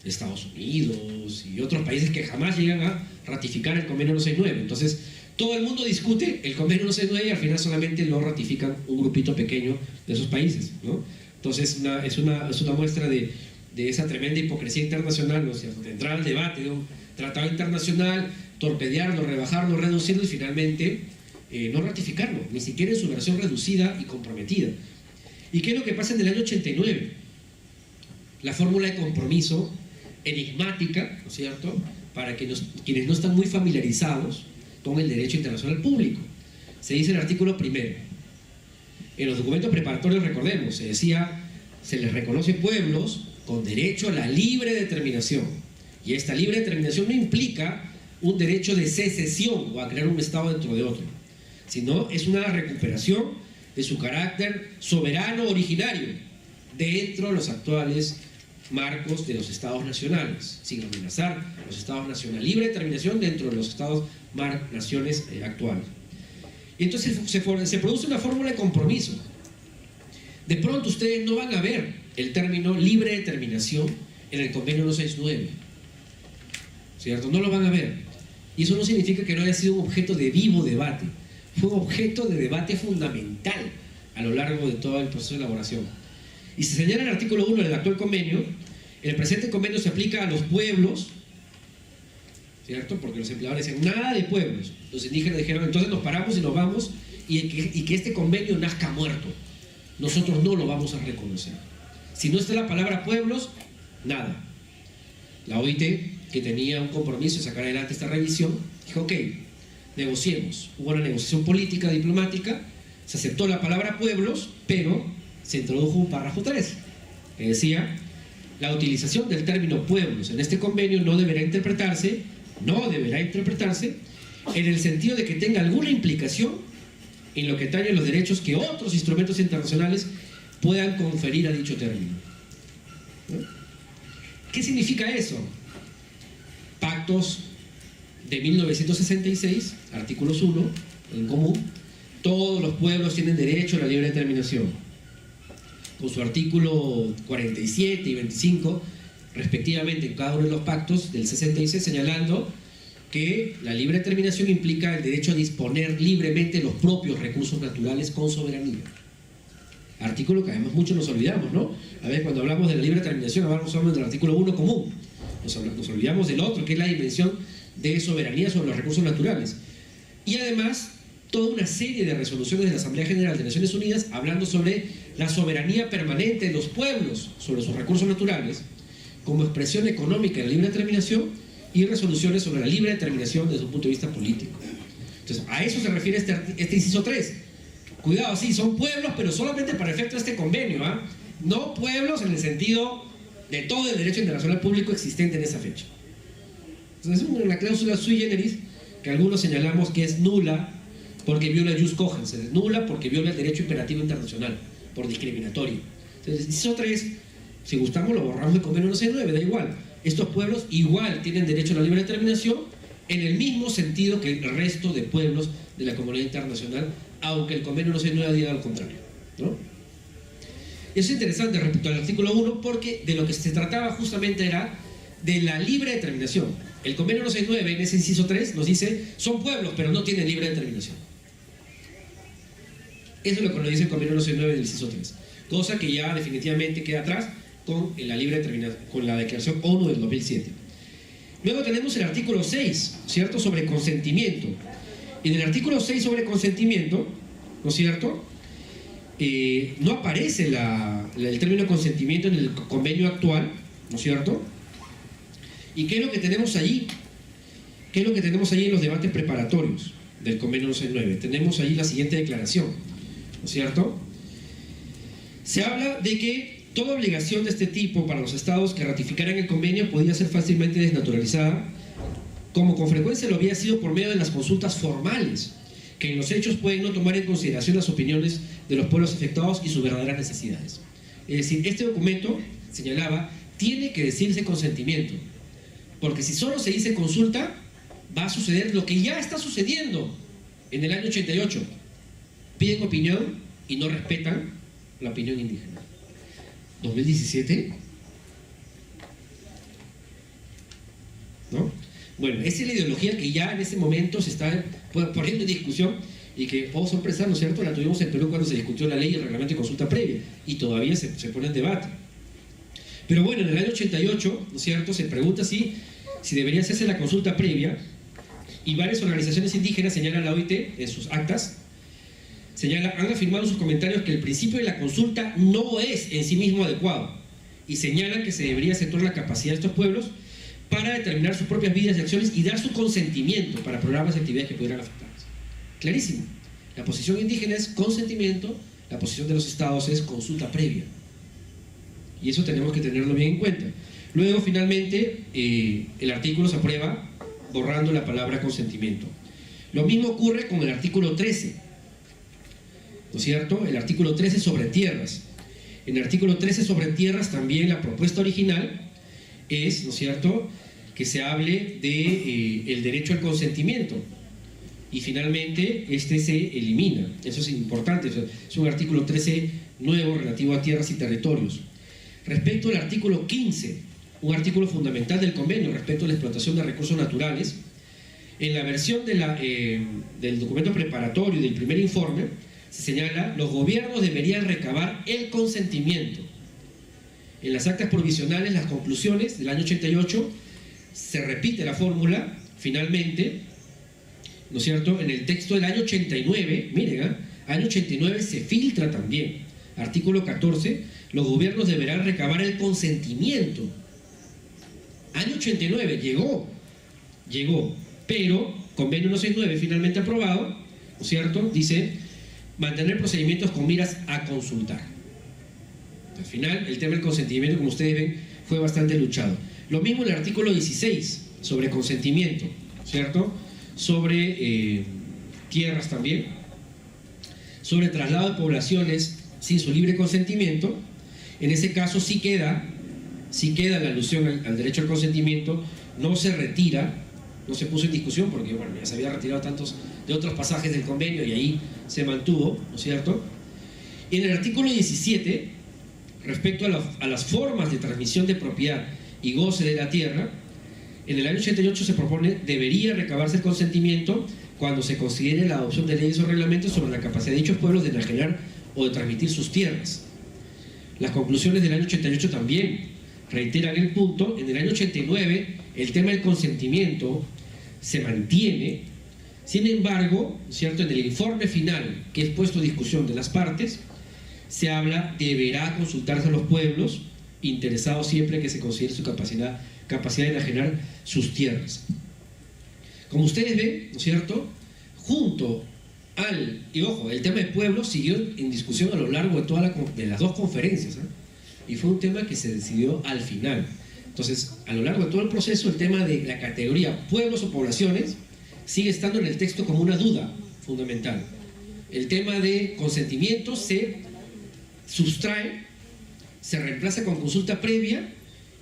Estados Unidos y otros países que jamás llegan a ratificar el convenio 169. Entonces, todo el mundo discute el convenio 169 y al final solamente lo ratifican un grupito pequeño de esos países, ¿no? Entonces, es una muestra de esa tremenda hipocresía internacional, ¿no es cierto?, de entrar al debate de un tratado internacional, torpedearlo, rebajarlo, reducirlo y finalmente no ratificarlo, ni siquiera en su versión reducida y comprometida. ¿Y qué es lo que pasa en el año 89? La fórmula de compromiso enigmática, ¿no es cierto?, para quienes no están muy familiarizados con el derecho internacional público. Se dice en el artículo 1. En los documentos preparatorios, recordemos, se decía: se les reconoce pueblos con derecho a la libre determinación. Y esta libre determinación no implica un derecho de secesión o a crear un estado dentro de otro, sino es una recuperación de su carácter soberano originario dentro de los actuales marcos de los estados nacionales, sin amenazar los estados nacionales. Libre determinación dentro de los estados naciones actuales. Y entonces se produce una fórmula de compromiso. De pronto ustedes no van a ver el término libre determinación en el convenio 169, ¿cierto? No lo van a ver. Y eso no significa que no haya sido un objeto de vivo debate. Fue un objeto de debate fundamental a lo largo de todo el proceso de elaboración. Y se señala en el artículo 1 del actual convenio: el presente convenio se aplica a los pueblos, ¿cierto?, porque los empleadores decían: nada de pueblos. Los indígenas dijeron: entonces nos paramos y nos vamos, y que este convenio nazca muerto. Nosotros no lo vamos a reconocer. Si no está la palabra pueblos, nada. La OIT, que tenía un compromiso de sacar adelante esta revisión, dijo: ok, negociemos. Hubo una negociación política, diplomática, se aceptó la palabra pueblos, pero se introdujo un párrafo 3 que decía: la utilización del término pueblos en este convenio no deberá interpretarse en el sentido de que tenga alguna implicación en lo que atañe a los derechos que otros instrumentos internacionales puedan conferir a dicho término. ¿Qué significa eso? Pactos de 1966, artículos 1, en común: todos los pueblos tienen derecho a la libre determinación. Con su artículo 47 y 25, respectivamente, en cada uno de los pactos del 66, señalando que la libre determinación implica el derecho a disponer libremente los propios recursos naturales con soberanía. Artículo que además muchos nos olvidamos, ¿no? A ver, cuando hablamos de la libre determinación, hablamos del artículo 1 común. Nos olvidamos del otro, que es la dimensión de soberanía sobre los recursos naturales. Y además, toda una serie de resoluciones de la Asamblea General de Naciones Unidas hablando sobre la soberanía permanente de los pueblos sobre sus recursos naturales como expresión económica de la libre determinación, y resoluciones sobre la libre determinación desde un punto de vista político. Entonces, a eso se refiere este inciso 3. Cuidado, sí, son pueblos, pero solamente para efecto de este convenio, ¿ah? No pueblos en el sentido de todo el derecho internacional público existente en esa fecha. Entonces, es una cláusula sui generis que algunos señalamos que es nula porque viola el jus cogens, es nula porque viola el derecho imperativo internacional, por discriminatorio. Entonces, inciso 3, si gustamos lo borramos del convenio 169, da igual. Estos pueblos igual tienen derecho a la libre determinación en el mismo sentido que el resto de pueblos de la comunidad internacional, aunque el convenio 169 diga lo contrario, ¿no? Eso es interesante respecto al artículo 1, porque de lo que se trataba justamente era de la libre determinación. El convenio 169 en ese inciso 3 nos dice, son pueblos pero no tienen libre determinación. Eso es lo que nos dice el convenio 169 del inciso 3, cosa que ya definitivamente queda atrás con la libre determinación, con la declaración ONU del 2007. Luego tenemos el artículo 6, ¿cierto?, sobre consentimiento. Y en el artículo 6 sobre consentimiento, ¿no es cierto?, no aparece el término consentimiento en el convenio actual, ¿no es cierto? ¿Y qué es lo que tenemos allí? ¿Qué es lo que tenemos allí en los debates preparatorios del convenio 169? Tenemos allí la siguiente declaración, ¿no es cierto? Se habla de que toda obligación de este tipo para los estados que ratificaran el convenio podía ser fácilmente desnaturalizada, como con frecuencia lo había sido por medio de las consultas formales, que en los hechos pueden no tomar en consideración las opiniones de los pueblos afectados y sus verdaderas necesidades. Es decir, este documento señalaba, tiene que decirse consentimiento, porque si solo se dice consulta, va a suceder lo que ya está sucediendo en el año 88. Piden opinión y no respetan la opinión indígena. 2017, ¿no? Bueno, esa es la ideología que ya en ese momento se está poniendo en discusión y que, oh sorpresa, ¿no es cierto?, la tuvimos en Perú cuando se discutió la ley y el reglamento de consulta previa y todavía se pone en debate. Pero bueno, en el año 88, ¿no es cierto?, se pregunta si debería hacerse la consulta previa, y varias organizaciones indígenas señalan a la OIT en sus actas, han afirmado en sus comentarios que el principio de la consulta no es en sí mismo adecuado y señalan que se debería acentuar la capacidad de estos pueblos para determinar sus propias vidas y acciones y dar su consentimiento para programas y actividades que pudieran afectarlos. Clarísimo, la posición indígena es consentimiento, la posición de los estados es consulta previa, y eso tenemos que tenerlo bien en cuenta. Luego, finalmente, el artículo se aprueba borrando la palabra consentimiento. Lo mismo ocurre con el artículo 13, ¿no es cierto? El artículo 13 sobre tierras. En el artículo 13 sobre tierras también la propuesta original es, ¿no es cierto?, que se hable de el derecho al consentimiento, y finalmente este se elimina. Eso es importante, es un artículo 13 nuevo relativo a tierras y territorios. Respecto al artículo 15, un artículo fundamental del convenio respecto a la explotación de recursos naturales, en la versión del documento preparatorio del primer informe se señala: los gobiernos deberían recabar el consentimiento. En las actas provisionales, las conclusiones del año 88, se repite la fórmula, finalmente, ¿no es cierto? En el texto del año 89, miren, año 89 se filtra también, artículo 14, los gobiernos deberán recabar el consentimiento. Año 89, llegó, pero convenio 169 finalmente aprobado, ¿no es cierto?, dice mantener procedimientos con miras a consultar. Al final, el tema del consentimiento, como ustedes ven, fue bastante luchado. Lo mismo en el artículo 16, sobre consentimiento, ¿cierto?, sobre tierras también, sobre traslado de poblaciones sin su libre consentimiento. En ese caso sí queda la alusión al derecho al consentimiento, no se retira, no se puso en discusión porque bueno, ya se había retirado tantos de otros pasajes del convenio y ahí se mantuvo, ¿no es cierto? Y en el artículo 17, respecto a las formas de transmisión de propiedad y goce de la tierra, En el año 88 se propone, debería recabarse el consentimiento cuando se considere la adopción de leyes o reglamentos sobre la capacidad de dichos pueblos de enajenar o de transmitir sus tierras. Las conclusiones del año 88 también reiteran el punto. En el año 89 el tema del consentimiento se mantiene. Sin embargo, ¿cierto?, en el informe final que es puesto a discusión de las partes, se habla, deberá consultarse a los pueblos interesados siempre que se considere su capacidad de enajenar sus tierras. Como ustedes ven, ¿no es cierto?, junto al, y ojo, el tema de pueblos siguió en discusión a lo largo de las dos conferencias, ¿eh? Y fue un tema que se decidió al final. Entonces, a lo largo de todo el proceso, el tema de la categoría pueblos o poblaciones sigue estando en el texto como una duda fundamental. El tema de consentimiento se sustrae, se reemplaza con consulta previa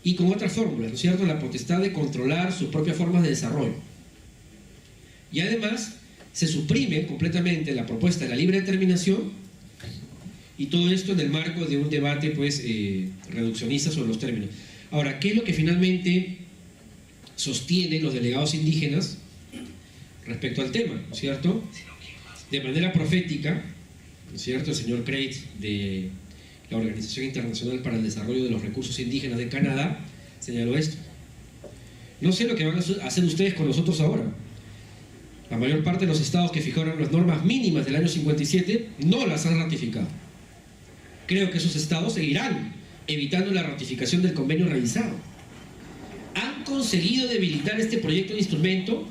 y con otras fórmulas, ¿no es cierto?, la potestad de controlar sus propias formas de desarrollo. Y además se suprime completamente la propuesta de la libre determinación, y todo esto en el marco de un debate pues reduccionista sobre los términos. Ahora, ¿qué es lo que finalmente sostienen los delegados indígenas respecto al tema, ¿no es cierto? De manera profética, ¿no es cierto?, el señor Craig de la Organización Internacional para el Desarrollo de los Recursos Indígenas de Canadá señaló esto: no sé lo que van a hacer ustedes con nosotros ahora. La mayor parte de los estados que fijaron las normas mínimas del año 57 no las han ratificado. Creo que esos estados seguirán evitando la ratificación del convenio realizado. Han conseguido debilitar este proyecto de instrumento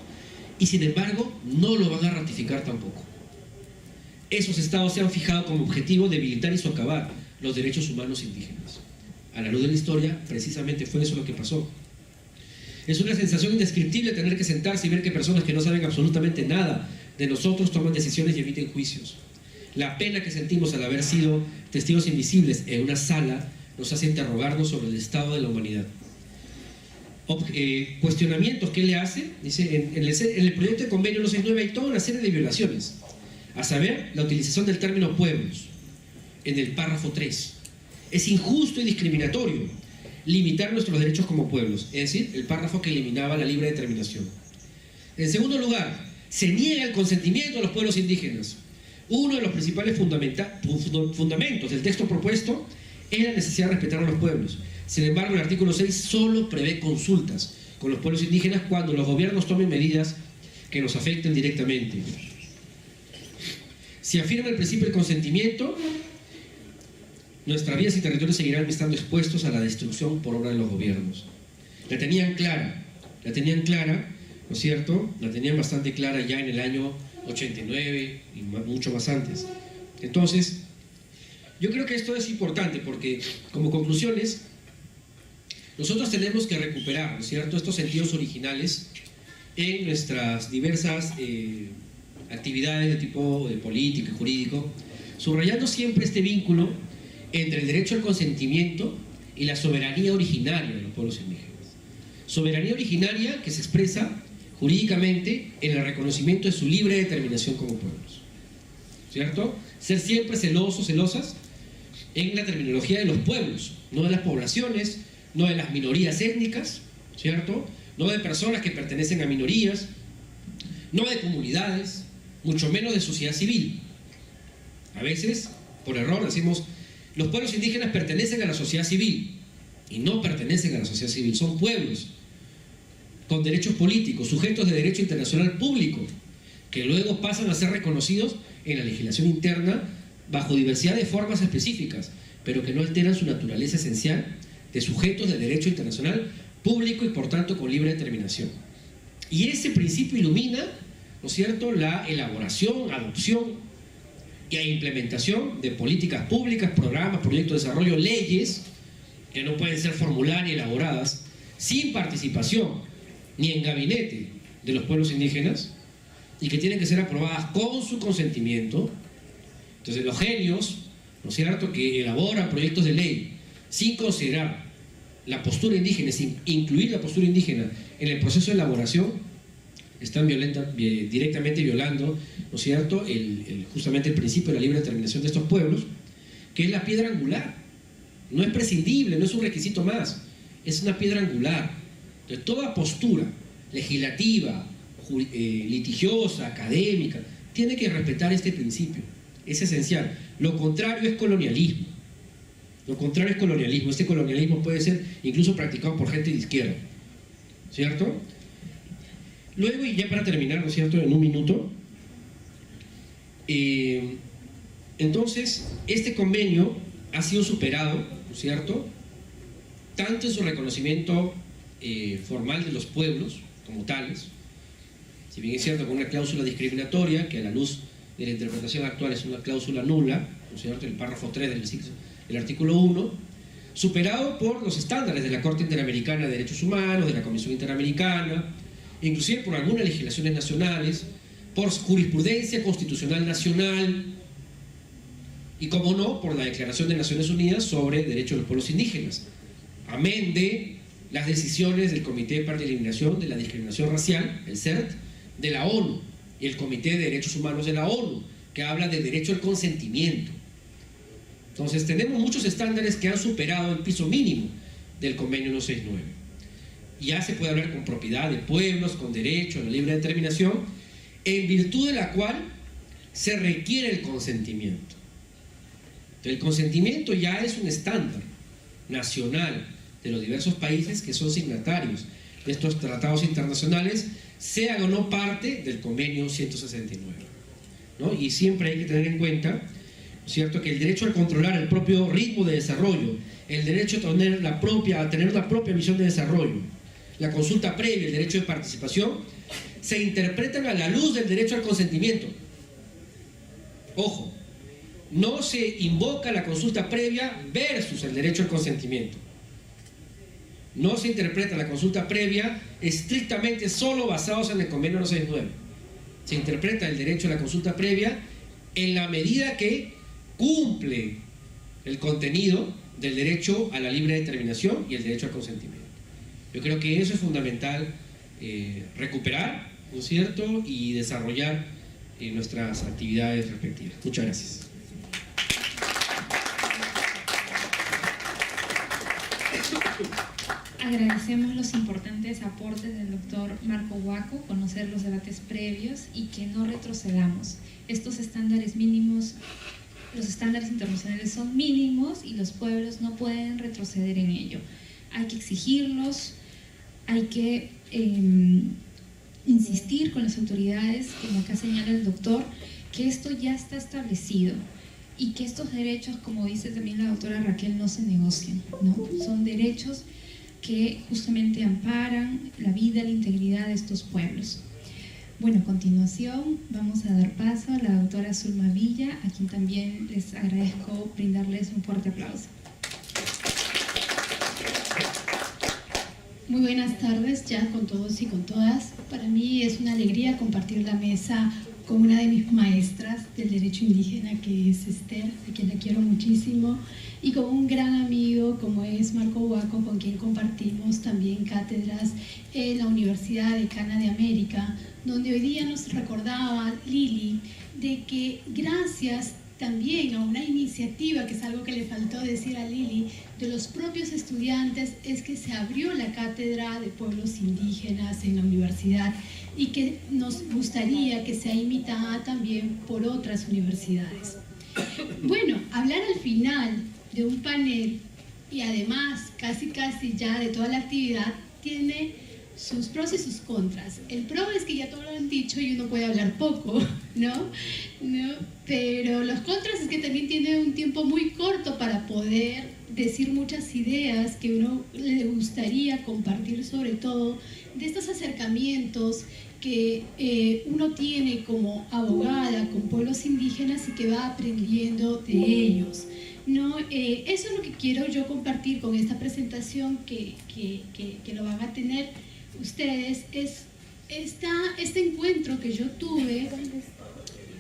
y sin embargo no lo van a ratificar tampoco. Esos estados se han fijado como objetivo debilitar y socavar los derechos humanos indígenas. A la luz de la historia, precisamente fue eso lo que pasó. Es una sensación indescriptible tener que sentarse y ver que personas que no saben absolutamente nada de nosotros toman decisiones y emiten juicios. La pena que sentimos al haber sido testigos invisibles en una sala nos hace interrogarnos sobre el estado de la humanidad. Cuestionamientos que él le hace, dice, en el proyecto de convenio 169 hay toda una serie de violaciones, a saber, la utilización del término pueblos en el párrafo 3. Es injusto y discriminatorio limitar nuestros derechos como pueblos, es decir, el párrafo que eliminaba la libre determinación. En segundo lugar, se niega el consentimiento a los pueblos indígenas. Uno de los principales fundamentos del texto propuesto es la necesidad de respetar a los pueblos. Sin embargo, el artículo 6 solo prevé consultas con los pueblos indígenas cuando los gobiernos tomen medidas que nos afecten directamente. Si afirma el principio del consentimiento, nuestras vidas y territorios seguirán estando expuestos a la destrucción por obra de los gobiernos. La tenían clara, ¿no es cierto? La tenían bastante clara ya en el año 89 y mucho más antes. Entonces, yo creo que esto es importante porque, como conclusiones, nosotros tenemos que recuperar, ¿no es cierto?, estos sentidos originales en nuestras diversas actividades de tipo político y jurídico, subrayando siempre este vínculo entre el derecho al consentimiento y la soberanía originaria de los pueblos indígenas. Soberanía originaria que se expresa jurídicamente en el reconocimiento de su libre determinación como pueblos, ¿cierto? Ser siempre celosos, celosas en la terminología de los pueblos, no de las poblaciones, no de las minorías étnicas, ¿cierto? No de personas que pertenecen a minorías, no de comunidades, mucho menos de sociedad civil. A veces, por error, decimos, los pueblos indígenas pertenecen a la sociedad civil, y no pertenecen a la sociedad civil, son pueblos con derechos políticos, sujetos de derecho internacional público, que luego pasan a ser reconocidos en la legislación interna bajo diversidad de formas específicas, pero que no alteran su naturaleza esencial de sujetos de derecho internacional público y por tanto con libre determinación. Y ese principio ilumina, ¿no es cierto?, la elaboración, adopción y implementación de políticas públicas, programas, proyectos de desarrollo, leyes que no pueden ser formuladas y elaboradas sin participación ni en gabinete de los pueblos indígenas y que tienen que ser aprobadas con su consentimiento. Entonces los genios, ¿no es cierto?, que elaboran proyectos de ley sin considerar la postura indígena, sin incluir la postura indígena en el proceso de elaboración, están directamente violando, ¿no es cierto?, justamente el principio de la libre determinación de estos pueblos, que es la piedra angular. No es prescindible, no es un requisito más, es una piedra angular Entonces, toda postura legislativa, litigiosa, académica, tiene que respetar este principio. Es esencial. Lo contrario es colonialismo. Lo contrario es colonialismo. Este colonialismo puede ser incluso practicado por gente de izquierda, ¿cierto? Luego, y ya para terminar, ¿no es cierto?, en un minuto, entonces, este convenio ha sido superado, ¿no es cierto?, tanto en su reconocimiento formal de los pueblos como tales, si bien es cierto con una cláusula discriminatoria, que a la luz de la interpretación actual es una cláusula nula, ¿no es cierto?, el párrafo 3 del artículo 1, superado por los estándares de la Corte Interamericana de Derechos Humanos, de la Comisión Interamericana, inclusive por algunas legislaciones nacionales, por jurisprudencia constitucional nacional y, como no, por la Declaración de Naciones Unidas sobre Derechos de los Pueblos Indígenas, amén de las decisiones del Comité para la Eliminación de la Discriminación Racial, el CERT, de la ONU, y el Comité de Derechos Humanos de la ONU, que habla del derecho al consentimiento. Entonces, tenemos muchos estándares que han superado el piso mínimo del Convenio 169. Ya se puede hablar con propiedad de pueblos, con derecho a la libre determinación, en virtud de la cual se requiere el consentimiento. Entonces, el consentimiento ya es un estándar nacional de los diversos países que son signatarios de estos tratados internacionales, sean o no parte del Convenio 169, ¿no? Y siempre hay que tener en cuenta, ¿cierto?, que el derecho a controlar el propio ritmo de desarrollo, el derecho a tener una propia visión de desarrollo, la consulta previa, el derecho de participación, se interpretan a la luz del derecho al consentimiento. Ojo, no se invoca la consulta previa versus el derecho al consentimiento. No se interpreta la consulta previa estrictamente solo basados en el Convenio 169. Se interpreta el derecho a la consulta previa en la medida que cumple el contenido del derecho a la libre determinación y el derecho al consentimiento. Yo creo que eso es fundamental recuperar, ¿no es cierto?, y desarrollar nuestras actividades respectivas. Muchas gracias. Agradecemos los importantes aportes del doctor Marco Huaco, conocer los debates previos y que no retrocedamos. Estos estándares mínimos, los estándares internacionales son mínimos y los pueblos no pueden retroceder en ello. Hay que exigirlos, hay que insistir con las autoridades, como acá señala el doctor, que esto ya está establecido y que estos derechos, como dice también la doctora Raquel, no se negocian, ¿no? Son derechos que justamente amparan la vida, la integridad de estos pueblos. Bueno, a continuación vamos a dar paso a la doctora Zulma Villa, a quien también les agradezco brindarles un fuerte aplauso. Muy buenas tardes ya con todos y con todas. Para mí es una alegría compartir la mesa con una de mis maestras del derecho indígena, que es Esther, a quien la quiero muchísimo, y con un gran amigo como es Marco Huaco, con quien compartimos también cátedras en la Universidad Decana de América, donde hoy día nos recordaba Lili de que gracias también a una iniciativa, que es algo que le faltó decir a Lili, de los propios estudiantes, es que se abrió la cátedra de pueblos indígenas en la universidad y que nos gustaría que sea imitada también por otras universidades. Bueno, hablar al final de un panel y además casi ya de toda la actividad tiene sus pros y sus contras. El pro es que ya todos lo han dicho y uno puede hablar poco, ¿no? Pero los contras es que también tiene un tiempo muy corto para poder decir muchas ideas que uno le gustaría compartir, sobre todo de estos acercamientos que uno tiene como abogada con pueblos indígenas y que va aprendiendo de ellos, ¿no? Eso es lo que quiero yo compartir con esta presentación que lo van a tener ustedes, es este encuentro que yo tuve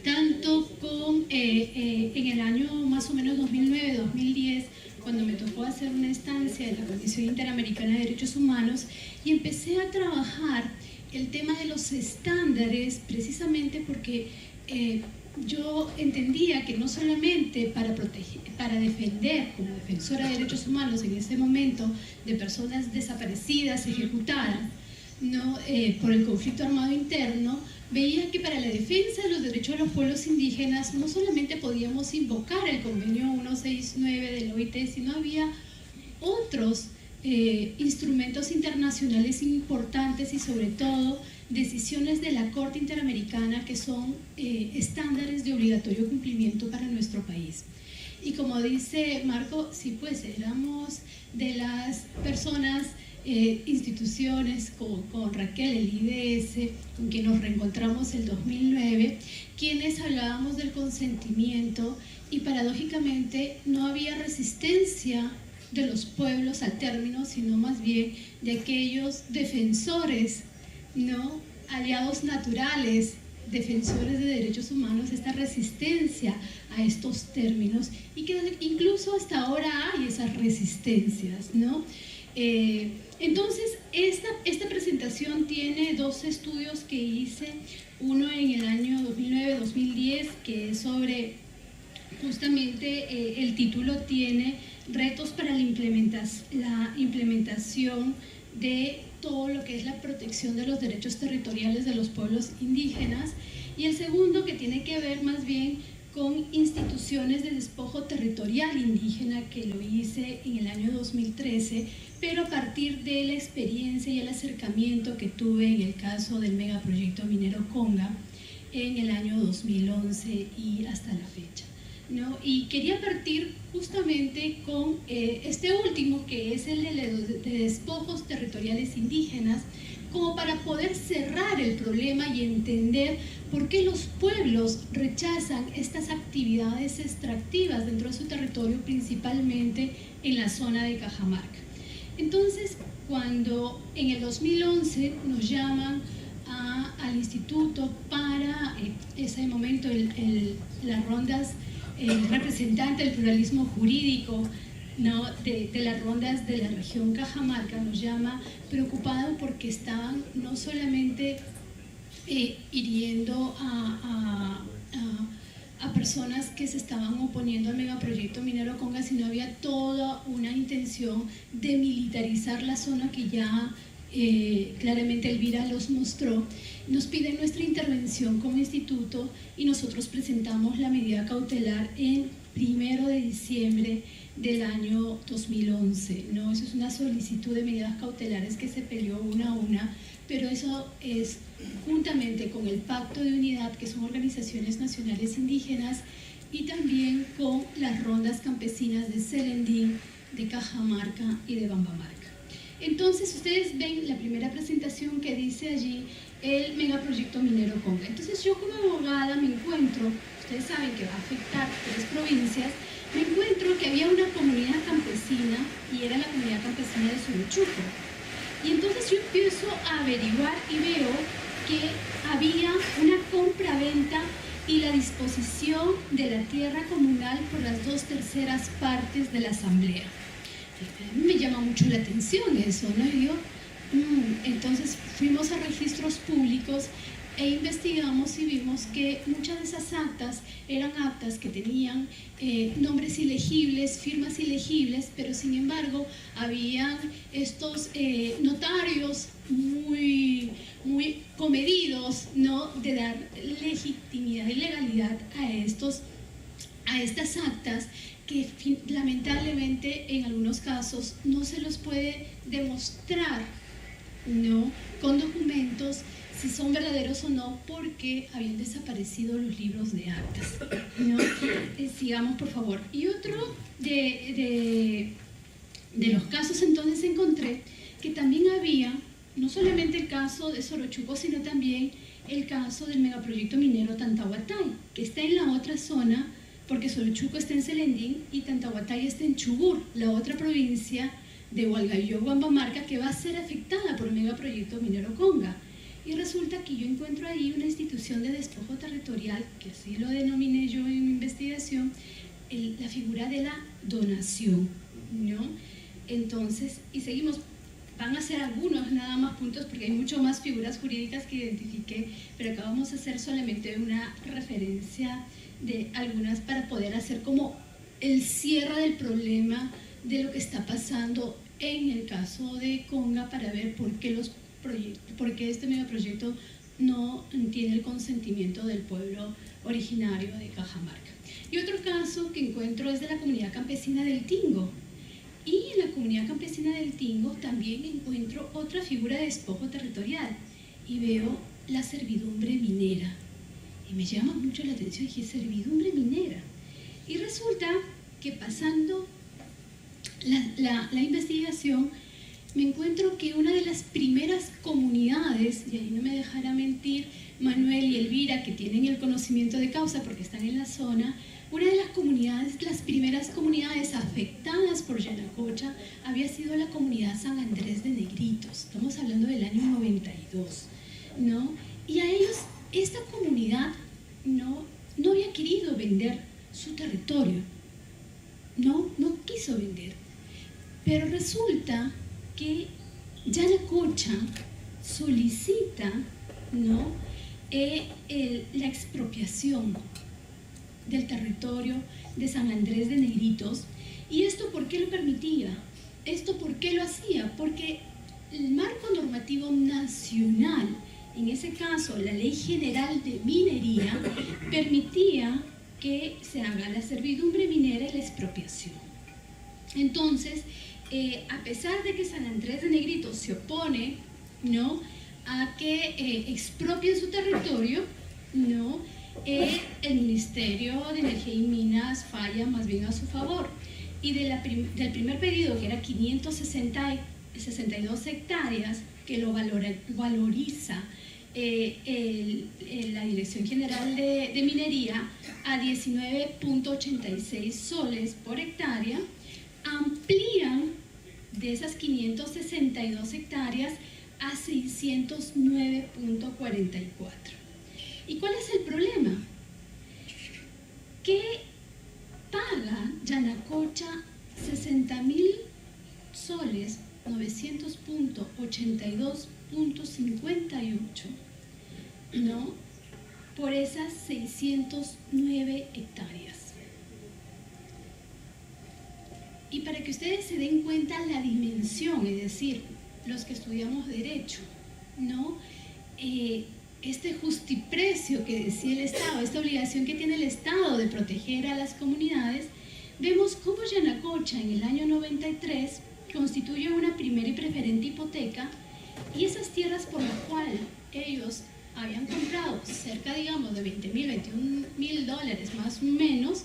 tanto con en el año más o menos 2009-2010, cuando me tocó hacer una estancia en la Comisión Interamericana de Derechos Humanos, y empecé a trabajar el tema de los estándares, precisamente porque yo entendía que no solamente para proteger, para defender, como defensora de derechos humanos en ese momento, de personas desaparecidas, ejecutadas, ¿no? Por el conflicto armado interno, veía que para la defensa de los derechos de los pueblos indígenas no solamente podíamos invocar el convenio 169 del OIT, sino había otros instrumentos internacionales importantes y sobre todo decisiones de la Corte Interamericana que son estándares de obligatorio cumplimiento para nuestro país. Y como dice Marco, sí, pues éramos de las personas, instituciones con Raquel, el IDS, con quien nos reencontramos el 2009, quienes hablábamos del consentimiento y paradójicamente no había resistencia de los pueblos al término, sino más bien de aquellos defensores, ¿no? Aliados naturales, defensores de derechos humanos, esta resistencia a estos términos, y que incluso hasta ahora hay esas resistencias, ¿no? Entonces, esta presentación tiene dos estudios que hice, uno en el año 2009-2010, que es sobre, justamente el título tiene retos para la implementación de todo lo que es la protección de los derechos territoriales de los pueblos indígenas, y el segundo que tiene que ver más bien con instituciones de despojo territorial indígena, que lo hice en el año 2013, pero a partir de la experiencia y el acercamiento que tuve en el caso del megaproyecto minero Conga en el año 2011 y hasta la fecha, ¿no? Y quería partir justamente con este último, que es el de despojos territoriales indígenas, como para poder cerrar el problema y entender por qué los pueblos rechazan estas actividades extractivas dentro de su territorio, principalmente en la zona de Cajamarca. Entonces, cuando en el 2011 nos llaman al instituto para ese momento las rondas, el representante del pluralismo jurídico, ¿no? de las rondas de la región Cajamarca nos llama preocupado porque estaban no solamente hiriendo a personas que se estaban oponiendo al megaproyecto minero Conga, sino había toda una intención de militarizar la zona que ya claramente Elvira los mostró. Nos piden nuestra intervención como instituto y nosotros presentamos la medida cautelar en 1 de diciembre del año 2011, ¿no? Eso es una solicitud de medidas cautelares que se peleó una a una, pero eso es juntamente con el Pacto de Unidad, que son organizaciones nacionales indígenas, y también con las rondas campesinas de Selendín, de Cajamarca y de Bambamarca. Entonces ustedes ven la primera presentación que dice allí el megaproyecto minero Conga. Entonces yo como abogada me encuentro, ustedes saben que va a afectar 3 provincias, me encuentro que había una comunidad campesina y era la comunidad campesina de Sorochuco. Y entonces yo empiezo a averiguar y veo que había una compra-venta y la disposición de la tierra comunal por las 2/3 partes de la asamblea. A mí me llama mucho la atención eso, ¿no? Y digo, entonces fuimos a registros públicos e investigamos y vimos que muchas de esas actas eran actas que tenían nombres ilegibles, firmas ilegibles, pero sin embargo habían estos notarios muy comedidos, ¿no? De dar legitimidad y legalidad a estas actas, que lamentablemente en algunos casos no se los puede demostrar, ¿no? Con documentos si son verdaderos o no, porque habían desaparecido los libros de actas, ¿no? Sigamos, por favor. Y otro de los casos, entonces encontré que también había, no solamente el caso de Sorochuco, sino también el caso del megaproyecto minero Tantahuatay, que está en la otra zona, porque Sorochuco está en Selendín y Tantahuatay está en Chubur, la otra provincia de Hualgayoc, Bambamarca, que va a ser afectada por el megaproyecto minero Conga. Y resulta que yo encuentro ahí una institución de despojo territorial, que así lo denominé yo en mi investigación, la figura de la donación, ¿no? Entonces, y seguimos, van a ser algunos nada más puntos porque hay mucho más figuras jurídicas que identifiqué, pero acá vamos a hacer solamente una referencia de algunas para poder hacer como el cierre del problema de lo que está pasando en el caso de Conga, para ver por qué este megaproyecto no tiene el consentimiento del pueblo originario de Cajamarca. Y otro caso que encuentro es de la comunidad campesina del Tingo. Y en la comunidad campesina del Tingo también encuentro otra figura de despojo territorial y veo la servidumbre minera. Y me llama mucho la atención, dije, servidumbre minera. Y resulta que pasando la investigación, me encuentro que una de las primeras comunidades, y ahí no me dejará mentir Manuel y Elvira, que tienen el conocimiento de causa porque están en la zona, una de las comunidades, las primeras comunidades afectadas por Yanacocha había sido la comunidad San Andrés de Negritos. Estamos hablando del año 92, ¿no? Y a ellos, esta comunidad no había querido vender su territorio, no quiso vender. Pero resulta que Yanacocha solicita, ¿no?, la expropiación del territorio de San Andrés de Negritos. ¿Y esto por qué lo permitía? ¿Esto por qué lo hacía? Porque el marco normativo nacional, en ese caso la Ley General de Minería, permitía que se haga la servidumbre minera y la expropiación. Entonces, a pesar de que San Andrés de Negritos se opone, ¿no?, a que expropien su territorio, ¿no?, el Ministerio de Energía y Minas falla más bien a su favor. Y del primer pedido, que era 562 hectáreas, que lo valoriza la Dirección General de Minería a 19.86 soles por hectárea, amplían de esas 562 hectáreas a 609.44. ¿Y cuál es el problema? Que paga Yanacocha 60.000 soles, 900.82.58, ¿no?, por esas 609 hectáreas. Y para que ustedes se den cuenta la dimensión, es decir, los que estudiamos Derecho, ¿no?, este justiprecio que decía el Estado, esta obligación que tiene el Estado de proteger a las comunidades, vemos cómo Yanacocha en el año 93 constituye una primera y preferente hipoteca, y esas tierras por las cuales ellos habían comprado cerca, digamos, de 20.000, 21.000 dólares más o menos,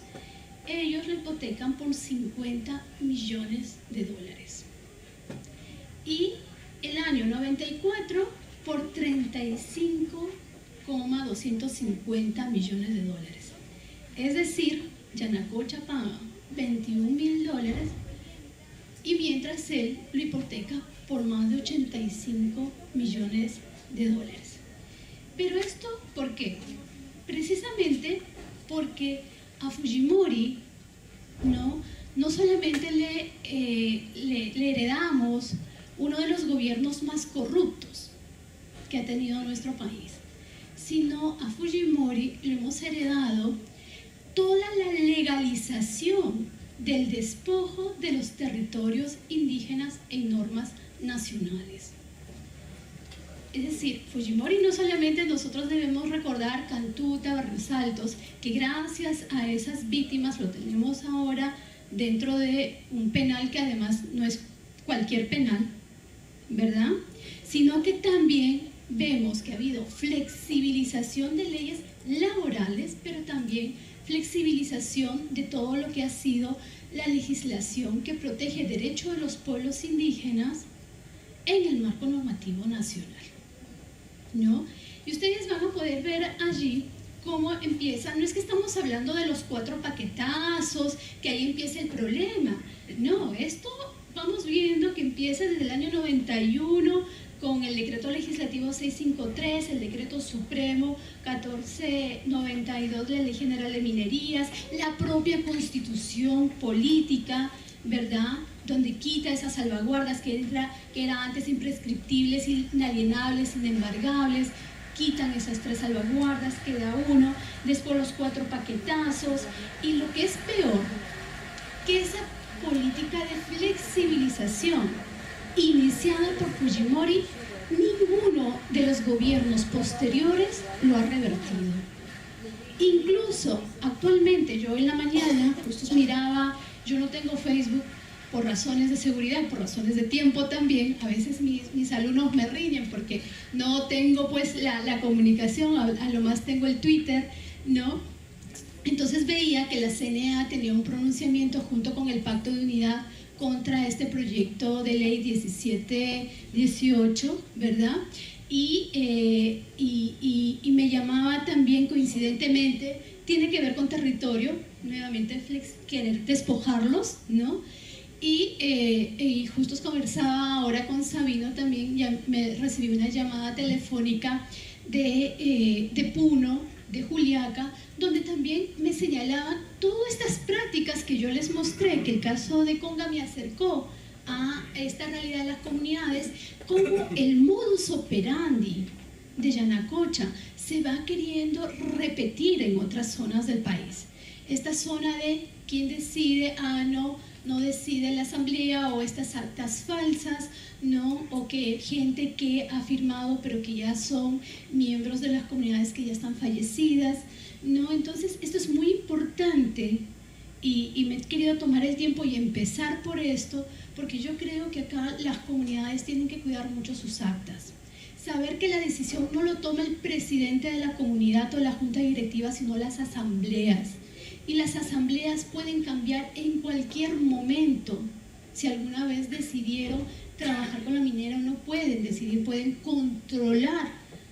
ellos lo hipotecan por 50 millones de dólares. Y el año 94 por 35,250 millones de dólares. Es decir, Yanacocha paga 21.000 dólares y mientras él lo hipoteca por más de 85 millones de dólares. Pero esto, ¿por qué? Precisamente porque a Fujimori no solamente le heredamos uno de los gobiernos más corruptos que ha tenido nuestro país, sino a Fujimori le hemos heredado toda la legalización del despojo de los territorios indígenas en normas nacionales. Es decir, Fujimori no solamente, nosotros debemos recordar Cantuta, Barrios Altos, que gracias a esas víctimas lo tenemos ahora dentro de un penal que además no es cualquier penal, ¿verdad?, sino que también vemos que ha habido flexibilización de leyes laborales, pero también flexibilización de todo lo que ha sido la legislación que protege el derecho de los pueblos indígenas en el marco normativo nacional, ¿no? Y ustedes van a poder ver allí cómo empieza. No es que estamos hablando de los 4 paquetazos, que ahí empieza el problema, no, esto vamos viendo que empieza desde el año 91 con el decreto legislativo 653, el decreto supremo 1492 de la Ley General de Minerías, la propia constitución política, ¿verdad?, donde quita esas salvaguardas que eran antes imprescriptibles, inalienables, inembargables, quitan esas 3 salvaguardas, queda 1, después los 4 paquetazos, y lo que es peor, que esa política de flexibilización iniciada por Fujimori, ninguno de los gobiernos posteriores lo ha revertido. Incluso actualmente, yo en la mañana, justo miraba, yo no tengo Facebook por razones de seguridad, por razones de tiempo también. A veces mis alumnos me riñen porque no tengo pues la comunicación, a lo más tengo el Twitter, ¿no? Entonces veía que la CNA tenía un pronunciamiento junto con el Pacto de Unidad contra este proyecto de ley 1718, ¿verdad? Y me llamaba también coincidentemente, tiene que ver con territorio, nuevamente querer despojarlos, ¿no? Y justo conversaba ahora con Sabino también, ya me recibí una llamada telefónica de Puno, de Juliaca, donde también me señalaban todas estas prácticas que yo les mostré, que el caso de Conga me acercó a esta realidad de las comunidades, como el modus operandi de Yanacocha se va queriendo repetir en otras zonas del país. Esta zona de quién decide, no decide la asamblea, o estas actas falsas, ¿no? O que gente que ha firmado pero que ya son miembros de las comunidades que ya están fallecidas, ¿no? Entonces esto es muy importante y me he querido tomar el tiempo y empezar por esto, porque yo creo que acá las comunidades tienen que cuidar mucho sus actas. Saber que la decisión no lo toma el presidente de la comunidad o la junta directiva, sino las asambleas. Y las asambleas pueden cambiar en cualquier momento. Si alguna vez decidieron trabajar con la minera, no pueden decidir, pueden controlar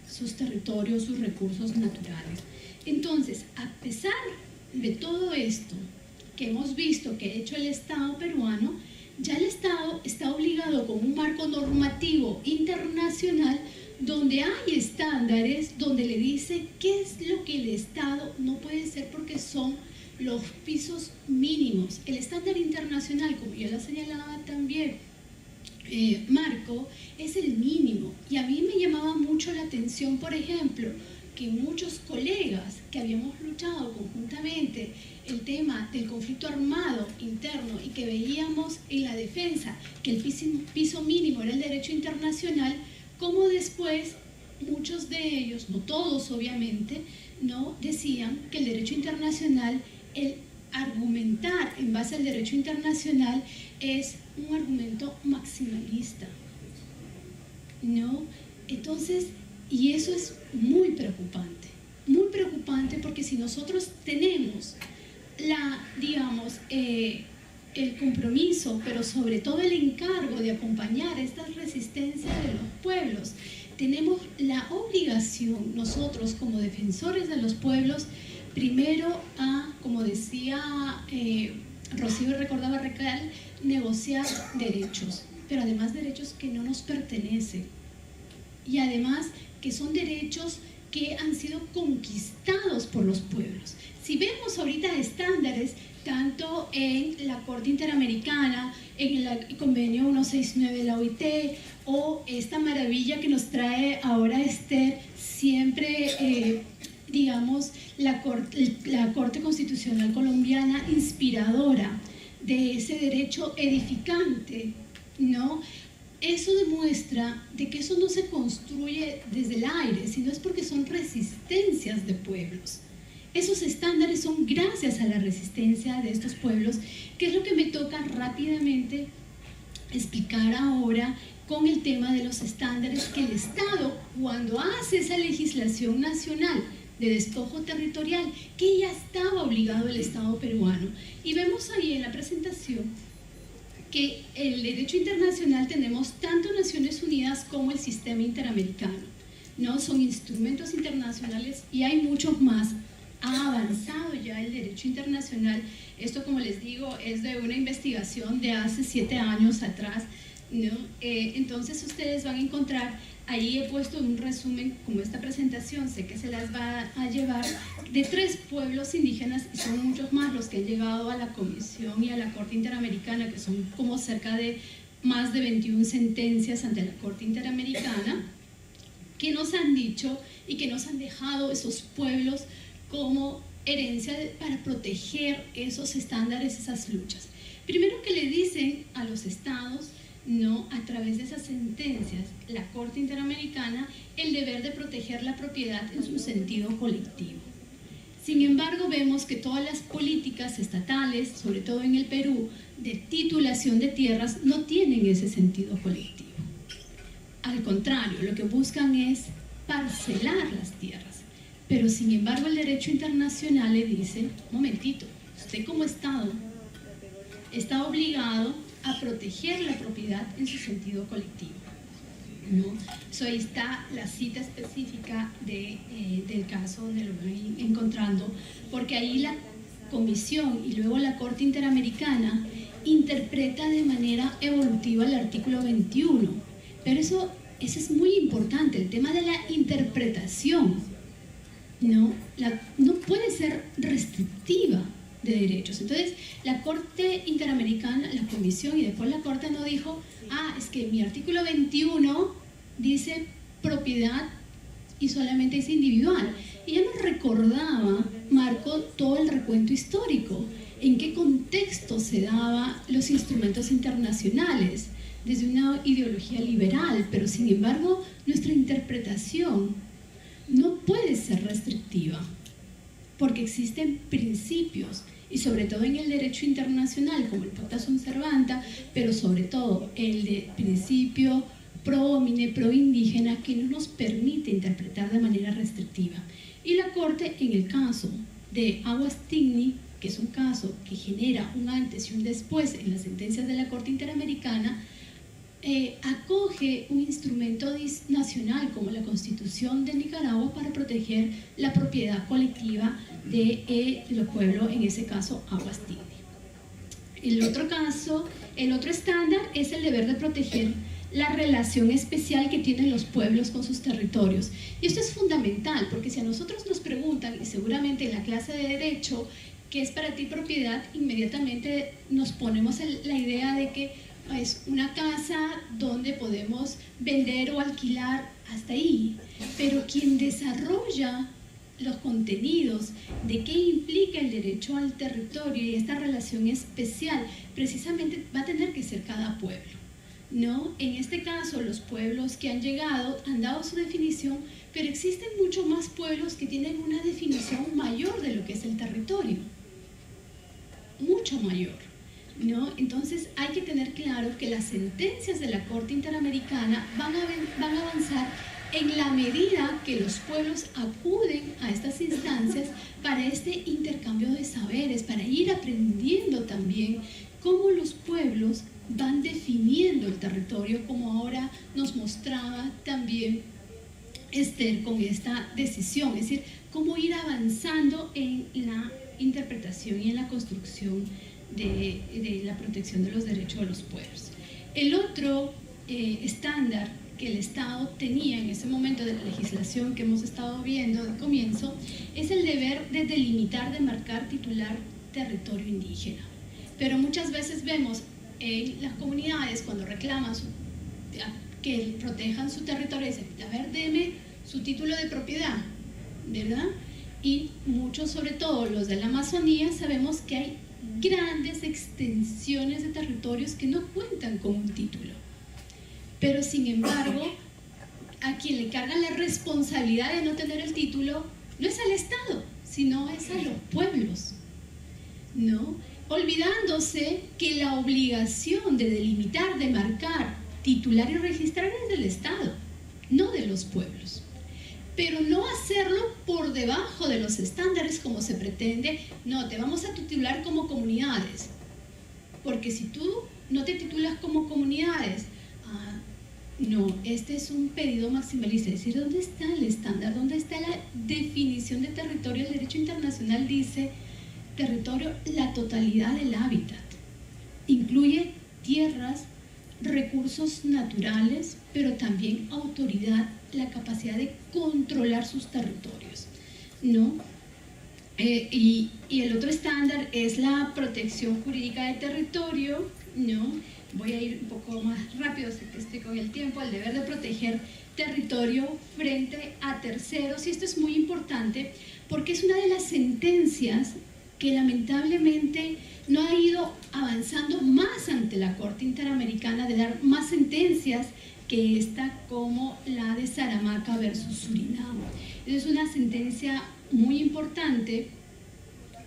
sus territorios, sus recursos naturales. Entonces, a pesar de todo esto que hemos visto que ha hecho el Estado peruano, ya el Estado está obligado con un marco normativo internacional donde hay estándares, donde le dice qué es lo que el Estado no puede hacer, porque son los pisos mínimos. El estándar internacional, como ya lo señalaba también Marco, es el mínimo. Y a mí me llamaba mucho la atención, por ejemplo, que muchos colegas que habíamos luchado conjuntamente el tema del conflicto armado interno y que veíamos en la defensa que el piso mínimo era el derecho internacional, como después muchos de ellos, no todos obviamente, no decían que el derecho internacional, el argumentar en base al derecho internacional, es un argumento maximalista, ¿no? Entonces, y eso es muy preocupante, porque si nosotros tenemos el compromiso, pero sobre todo el encargo de acompañar estas resistencias de los pueblos, tenemos la obligación nosotros como defensores de los pueblos, primero como decía Rocío, recordaba Recal, negociar derechos, pero además derechos que no nos pertenecen, y además que son derechos que han sido conquistados por los pueblos. Si vemos ahorita estándares, tanto en la Corte Interamericana, en el convenio 169 de la OIT, o esta maravilla que nos trae ahora Esther, siempre, la Corte Constitucional Colombiana, inspiradora de ese derecho edificante, ¿no? Eso demuestra de que eso no se construye desde el aire, sino es porque son resistencias de pueblos. Esos estándares son gracias a la resistencia de estos pueblos, que es lo que me toca rápidamente explicar ahora con el tema de los estándares que el Estado, cuando hace esa legislación nacional de despojo territorial, que ya estaba obligado el Estado peruano. Y vemos ahí en la presentación que el derecho internacional tenemos tanto Naciones Unidas como el sistema interamericano, ¿no? Son instrumentos internacionales y hay muchos más. Ha avanzado ya el derecho internacional. Esto, como les digo, es de una investigación de hace 7 años atrás, ¿no? Entonces ustedes van a encontrar, ahí he puesto un resumen, como esta presentación sé que se las va a llevar, de 3 pueblos indígenas, y son muchos más los que han llegado a la Comisión y a la Corte Interamericana, que son como cerca de más de 21 sentencias ante la Corte Interamericana, que nos han dicho y que nos han dejado esos pueblos como herencia para proteger esos estándares, esas luchas. Primero que le dicen a los estados, no, a través de esas sentencias, la Corte Interamericana, el deber de proteger la propiedad en su sentido colectivo. Sin embargo, vemos que todas las políticas estatales, sobre todo en el Perú, de titulación de tierras, no tienen ese sentido colectivo. Al contrario, lo que buscan es parcelar las tierras. Pero sin embargo, el derecho internacional le dice, un momentito, usted como Estado está obligado a proteger la propiedad en su sentido colectivo, ¿no? So, ahí está la cita específica del caso donde lo voy encontrando, porque ahí la Comisión y luego la Corte Interamericana interpreta de manera evolutiva el artículo 21, pero eso es muy importante, el tema de la interpretación, ¿no? No puede ser restrictiva de derechos. Entonces, la Corte Interamericana, la Comisión y después la Corte no dijo, es que mi artículo 21 dice propiedad y solamente dice individual. Y ya nos recordaba, Marco, todo el recuento histórico, en qué contexto se daban los instrumentos internacionales, desde una ideología liberal, pero sin embargo, nuestra interpretación no puede ser restrictiva, porque existen principios, y sobre todo en el derecho internacional, como el Pacta Sunt Servanda, pero sobre todo el de principio pro homine, pro indígena, que no nos permite interpretar de manera restrictiva. Y la Corte, en el caso de Aguas Tigni, que es un caso que genera un antes y un después en las sentencias de la Corte Interamericana, acoge un instrumento nacional como la Constitución de Nicaragua para proteger la propiedad colectiva de los pueblos, en ese caso Aguas Tigni. El otro caso, el otro estándar es el deber de proteger la relación especial que tienen los pueblos con sus territorios. Y esto es fundamental, porque si a nosotros nos preguntan, y seguramente en la clase de Derecho, ¿qué es para ti propiedad?, inmediatamente nos ponemos la idea de que es una casa donde podemos vender o alquilar, hasta ahí. Pero quien desarrolla los contenidos de qué implica el derecho al territorio y esta relación especial, precisamente va a tener que ser cada pueblo, ¿no? En este caso, los pueblos que han llegado han dado su definición, pero existen muchos más pueblos que tienen una definición mayor de lo que es el territorio, mucho mayor, ¿no? Entonces hay que tener claro que las sentencias de la Corte Interamericana van a avanzar en la medida que los pueblos acuden a estas instancias para este intercambio de saberes, para ir aprendiendo también cómo los pueblos van definiendo el territorio, como ahora nos mostraba también Esther con esta decisión, es decir, cómo ir avanzando en la interpretación y en la construcción de la protección de los derechos de los pueblos. El otro estándar que el Estado tenía en ese momento de la legislación que hemos estado viendo de comienzo es el deber de delimitar, de marcar, titular territorio indígena. Pero muchas veces vemos en las comunidades cuando reclaman que protejan su territorio, dicen, a ver, deme su título de propiedad, ¿verdad? Y muchos, sobre todo los de la Amazonía, sabemos que hay grandes extensiones de territorios que no cuentan con un título. Pero sin embargo, a quien le cargan la responsabilidad de no tener el título no es al Estado, sino es a los pueblos, ¿no? Olvidándose que la obligación de delimitar, de marcar, titular y registrar es del Estado, no de los pueblos. Pero no hacerlo por debajo de los estándares como se pretende. No, te vamos a titular como comunidades, porque si tú no te titulas como comunidades, no, este es un pedido maximalista, es decir, ¿dónde está el estándar? ¿Dónde está la definición de territorio? El derecho internacional dice territorio, la totalidad del hábitat, incluye tierras, recursos naturales, pero también autoridad, la capacidad de controlar sus territorios, ¿no? Y el otro estándar es la protección jurídica del territorio, ¿no? Voy a ir un poco más rápido, sé que estoy con el tiempo. El deber de proteger territorio frente a terceros, y esto es muy importante porque es una de las sentencias que lamentablemente no ha ido avanzando más ante la Corte Interamericana, de dar más sentencias que esta, como la de Saramaca versus Surinam. Es una sentencia muy importante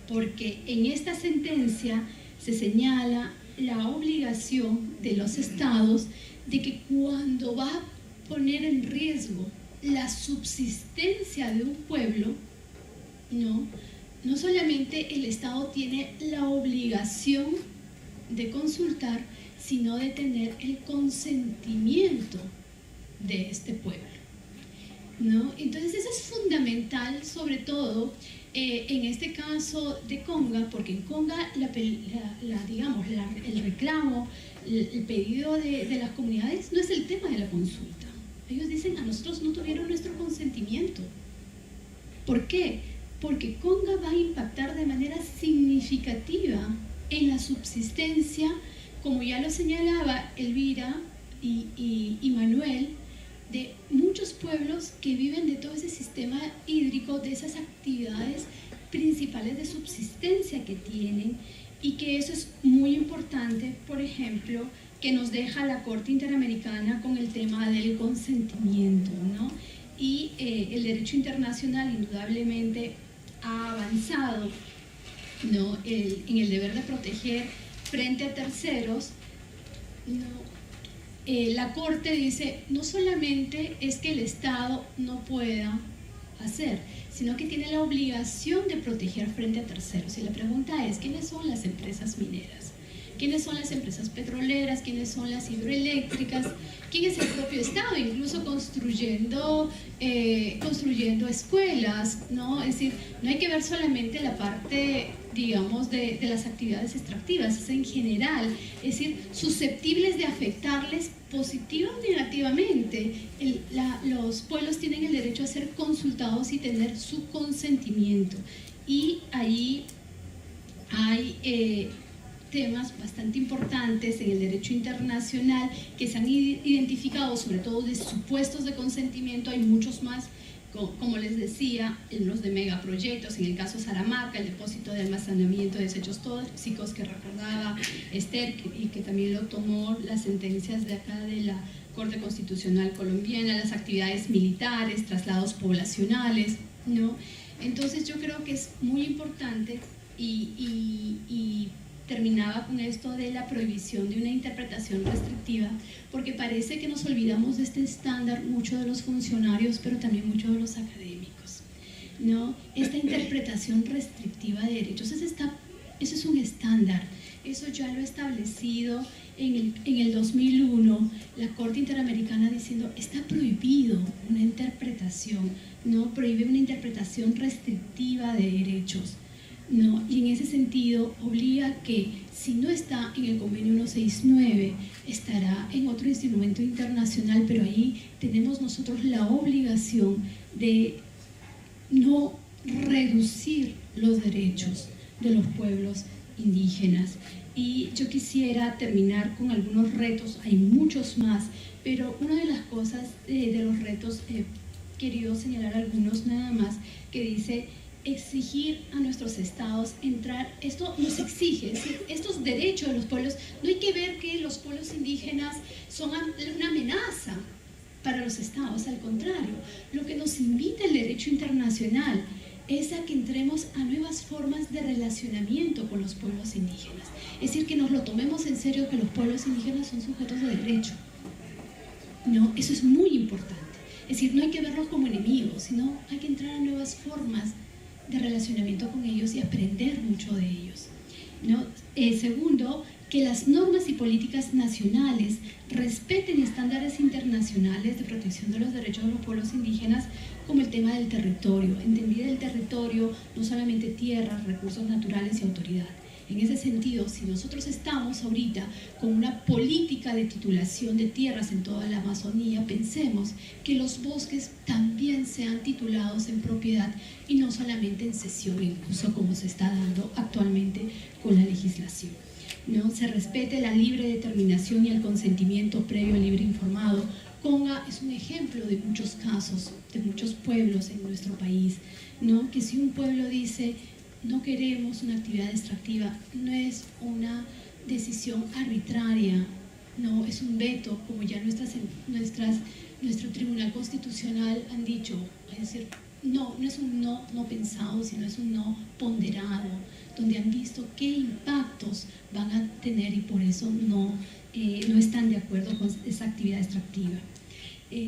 porque en esta sentencia se señala la obligación de los estados de que cuando va a poner en riesgo la subsistencia de un pueblo, no solamente el estado tiene la obligación de consultar, sino de tener el consentimiento de este pueblo, ¿no? Entonces eso es fundamental, sobre todo en este caso de Conga, porque en Conga el reclamo, el pedido de las comunidades no es el tema de la consulta. Ellos dicen, a nosotros no tuvieron nuestro consentimiento. ¿Por qué? Porque Conga va a impactar de manera significativa en la subsistencia, como ya lo señalaba Elvira y Manuel, de muchos pueblos que viven de todo ese sistema hídrico, de esas actividades principales de subsistencia que tienen, y que eso es muy importante, por ejemplo, que nos deja la Corte Interamericana con el tema del consentimiento, ¿no? Y el derecho internacional indudablemente ha avanzado, ¿no? En el deber de proteger frente a terceros, ¿no? La Corte dice, no solamente es que el Estado no pueda hacer, sino que tiene la obligación de proteger frente a terceros. Y la pregunta es, ¿quiénes son las empresas mineras? ¿Quiénes son las empresas petroleras? ¿Quiénes son las hidroeléctricas? ¿Quién es el propio Estado? Incluso construyendo escuelas, ¿no? Es decir, no hay que ver solamente la parte, digamos, de las actividades extractivas, es en general, es decir, susceptibles de afectarles positiva o negativamente. Los pueblos tienen el derecho a ser consultados y tener su consentimiento. Y ahí hay temas bastante importantes en el derecho internacional que se han identificado, sobre todo de supuestos de consentimiento. Hay muchos más, como les decía, en los de megaproyectos, en el caso Saramaca, el depósito de almacenamiento de desechos tóxicos que recordaba Esther, y que también lo tomó las sentencias de acá de la Corte Constitucional Colombiana, las actividades militares, traslados poblacionales, ¿no? Entonces yo creo que es muy importante, y terminaba con esto de la prohibición de una interpretación restrictiva, porque parece que nos olvidamos de este estándar, muchos de los funcionarios, pero también muchos de los académicos, ¿no? Esta interpretación restrictiva de derechos, eso es un estándar, eso ya lo ha establecido en el 2001 la Corte Interamericana, diciendo, está prohibido una interpretación, ¿no? Prohíbe una interpretación restrictiva de derechos, ¿no? Y en ese sentido obliga que si no está en el convenio 169 estará en otro instrumento internacional, pero ahí tenemos nosotros la obligación de no reducir los derechos de los pueblos indígenas. Y yo quisiera terminar con algunos retos, hay muchos más, pero una de las cosas de los retos, he querido señalar algunos nada más, que dice: exigir a nuestros estados entrar, esto nos exige, es decir, estos derechos de los pueblos, no hay que ver que los pueblos indígenas son una amenaza para los estados, al contrario, lo que nos invita el derecho internacional es a que entremos a nuevas formas de relacionamiento con los pueblos indígenas, es decir, que nos lo tomemos en serio, que los pueblos indígenas son sujetos de derecho, ¿no? Eso es muy importante, es decir, no hay que verlos como enemigos, sino hay que entrar a nuevas formas de relacionamiento con ellos y aprender mucho de ellos, ¿no? Segundo, que las normas y políticas nacionales respeten estándares internacionales de protección de los derechos de los pueblos indígenas, como el tema del territorio, entendida el territorio no solamente tierras, recursos naturales y autoridad, En ese sentido, si nosotros estamos ahorita con una política de titulación de tierras en toda la Amazonía, pensemos que los bosques también sean titulados en propiedad y no solamente en cesión en uso como se está dando actualmente con la legislación. ¿No? Se respete la libre determinación y el consentimiento previo libre informado. Conga es un ejemplo de muchos casos, de muchos pueblos en nuestro país, ¿no? Que si un pueblo dice no queremos una actividad extractiva, no es una decisión arbitraria, no es un veto, como ya nuestro Tribunal Constitucional han dicho. Es decir, no es un no pensado, sino es un no ponderado, donde han visto qué impactos van a tener y por eso no están de acuerdo con esa actividad extractiva.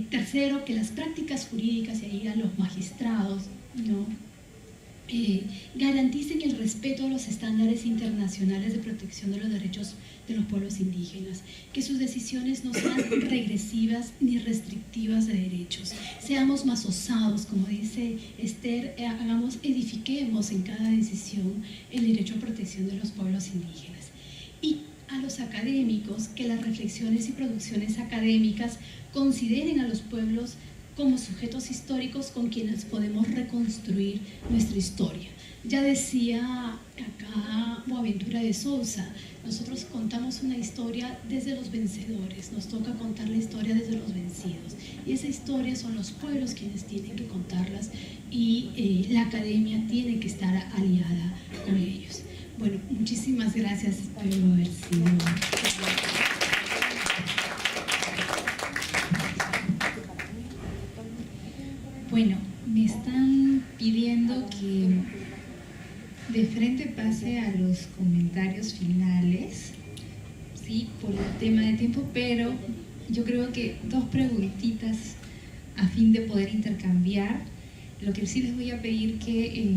Tercero, que las prácticas jurídicas, y ahí a los magistrados, ¿no? Garanticen el respeto a los estándares internacionales de protección de los derechos de los pueblos indígenas, que sus decisiones no sean regresivas ni restrictivas de derechos. Seamos más osados, como dice Esther, edifiquemos en cada decisión el derecho a protección de los pueblos indígenas. Y a los académicos, que las reflexiones y producciones académicas consideren a los pueblos como sujetos históricos con quienes podemos reconstruir nuestra historia. Ya decía acá Boaventura de Sousa, nosotros contamos una historia desde los vencedores, nos toca contar la historia desde los vencidos, y esa historia son los pueblos quienes tienen que contarlas, y la academia tiene que estar aliada con ellos. Bueno, muchísimas gracias, espero haber sido... Bueno, me están pidiendo que de frente pase a los comentarios finales, sí, por el tema de tiempo, pero yo creo que 2 preguntitas a fin de poder intercambiar. Lo que sí les voy a pedir que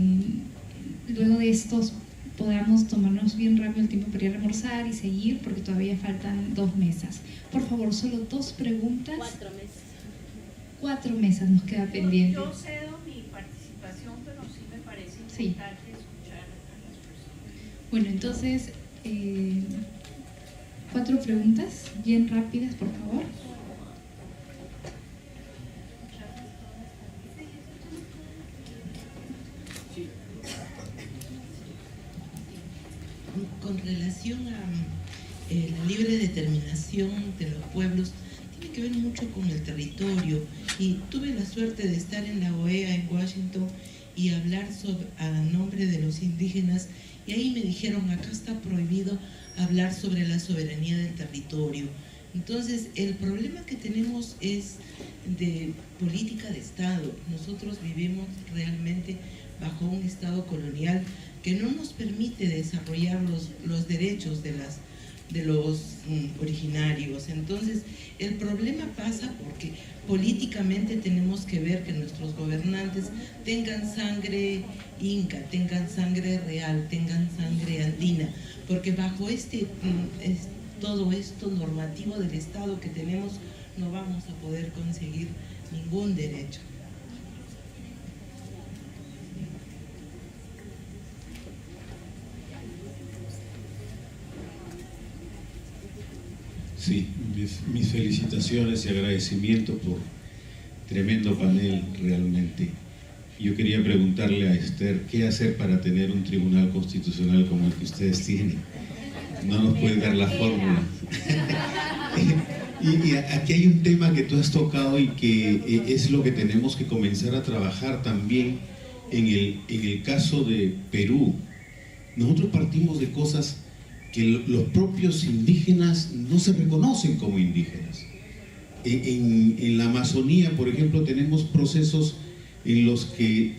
luego de estos podamos tomarnos bien rápido el tiempo para ir a almorzar y seguir, porque todavía faltan 2 mesas. Por favor, solo 2 preguntas. 4 mesas. 4 mesas nos queda pendiente. Yo cedo mi participación, pero sí me parece importante escuchar a las personas. Bueno, entonces, 4 preguntas, bien rápidas, por favor. Con relación a la libre determinación de los pueblos, tiene que ver mucho con el territorio, y tuve la suerte de estar en la OEA en Washington y hablar a nombre de los indígenas, y ahí me dijeron, acá está prohibido hablar sobre la soberanía del territorio. Entonces el problema que tenemos es de política de Estado. Nosotros vivimos realmente bajo un Estado colonial que no nos permite desarrollar los derechos de los originarios. Entonces el problema pasa porque políticamente tenemos que ver que nuestros gobernantes tengan sangre inca, tengan sangre real, tengan sangre andina, porque bajo todo esto normativo del Estado que tenemos no vamos a poder conseguir ningún derecho. Sí, mis felicitaciones y agradecimiento por tremendo panel realmente. Yo quería preguntarle a Esther, ¿qué hacer para tener un tribunal constitucional como el que ustedes tienen? No nos pueden dar la fórmula. Y aquí hay un tema que tú has tocado y que es lo que tenemos que comenzar a trabajar también en el caso de Perú. Nosotros partimos de cosas que los propios indígenas no se reconocen como indígenas. En la Amazonía, por ejemplo, tenemos procesos en los que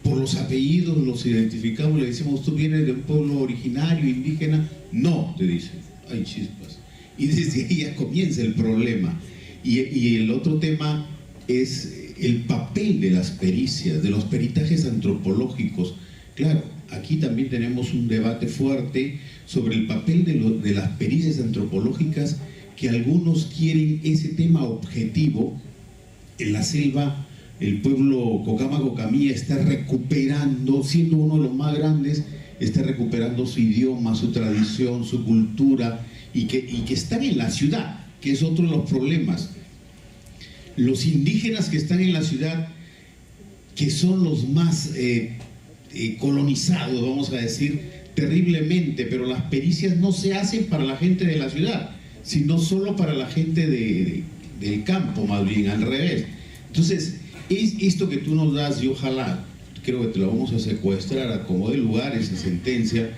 por los apellidos los identificamos, le decimos, tú vienes de un pueblo originario, indígena. No, te dicen, hay chispas. Y desde ahí ya comienza el problema. Y el otro tema es el papel de las pericias, de los peritajes antropológicos. Claro, aquí también tenemos un debate fuerte sobre el papel de las pericias antropológicas, que algunos quieren ese tema objetivo. En la selva, el pueblo Cocama-Cocamilla está recuperando, siendo uno de los más grandes, esté recuperando su idioma, su tradición, su cultura, y que están en la ciudad, que es otro de los problemas. Los indígenas que están en la ciudad, que son los más colonizados, vamos a decir, terriblemente, pero las pericias no se hacen para la gente de la ciudad, sino solo para la gente del campo, más bien, al revés. Entonces, es esto que tú nos das, y ojalá, creo que te lo vamos a secuestrar a como de lugar esa sentencia,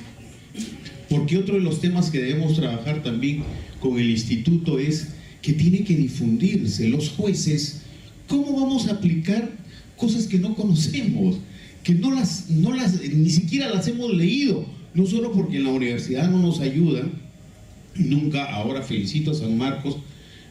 porque otro de los temas que debemos trabajar también con el instituto es que tiene que difundirse. Los jueces, ¿cómo vamos a aplicar cosas que no conocemos? Que ni siquiera las hemos leído, no solo porque en la universidad no nos ayudan, nunca. Ahora felicito a San Marcos,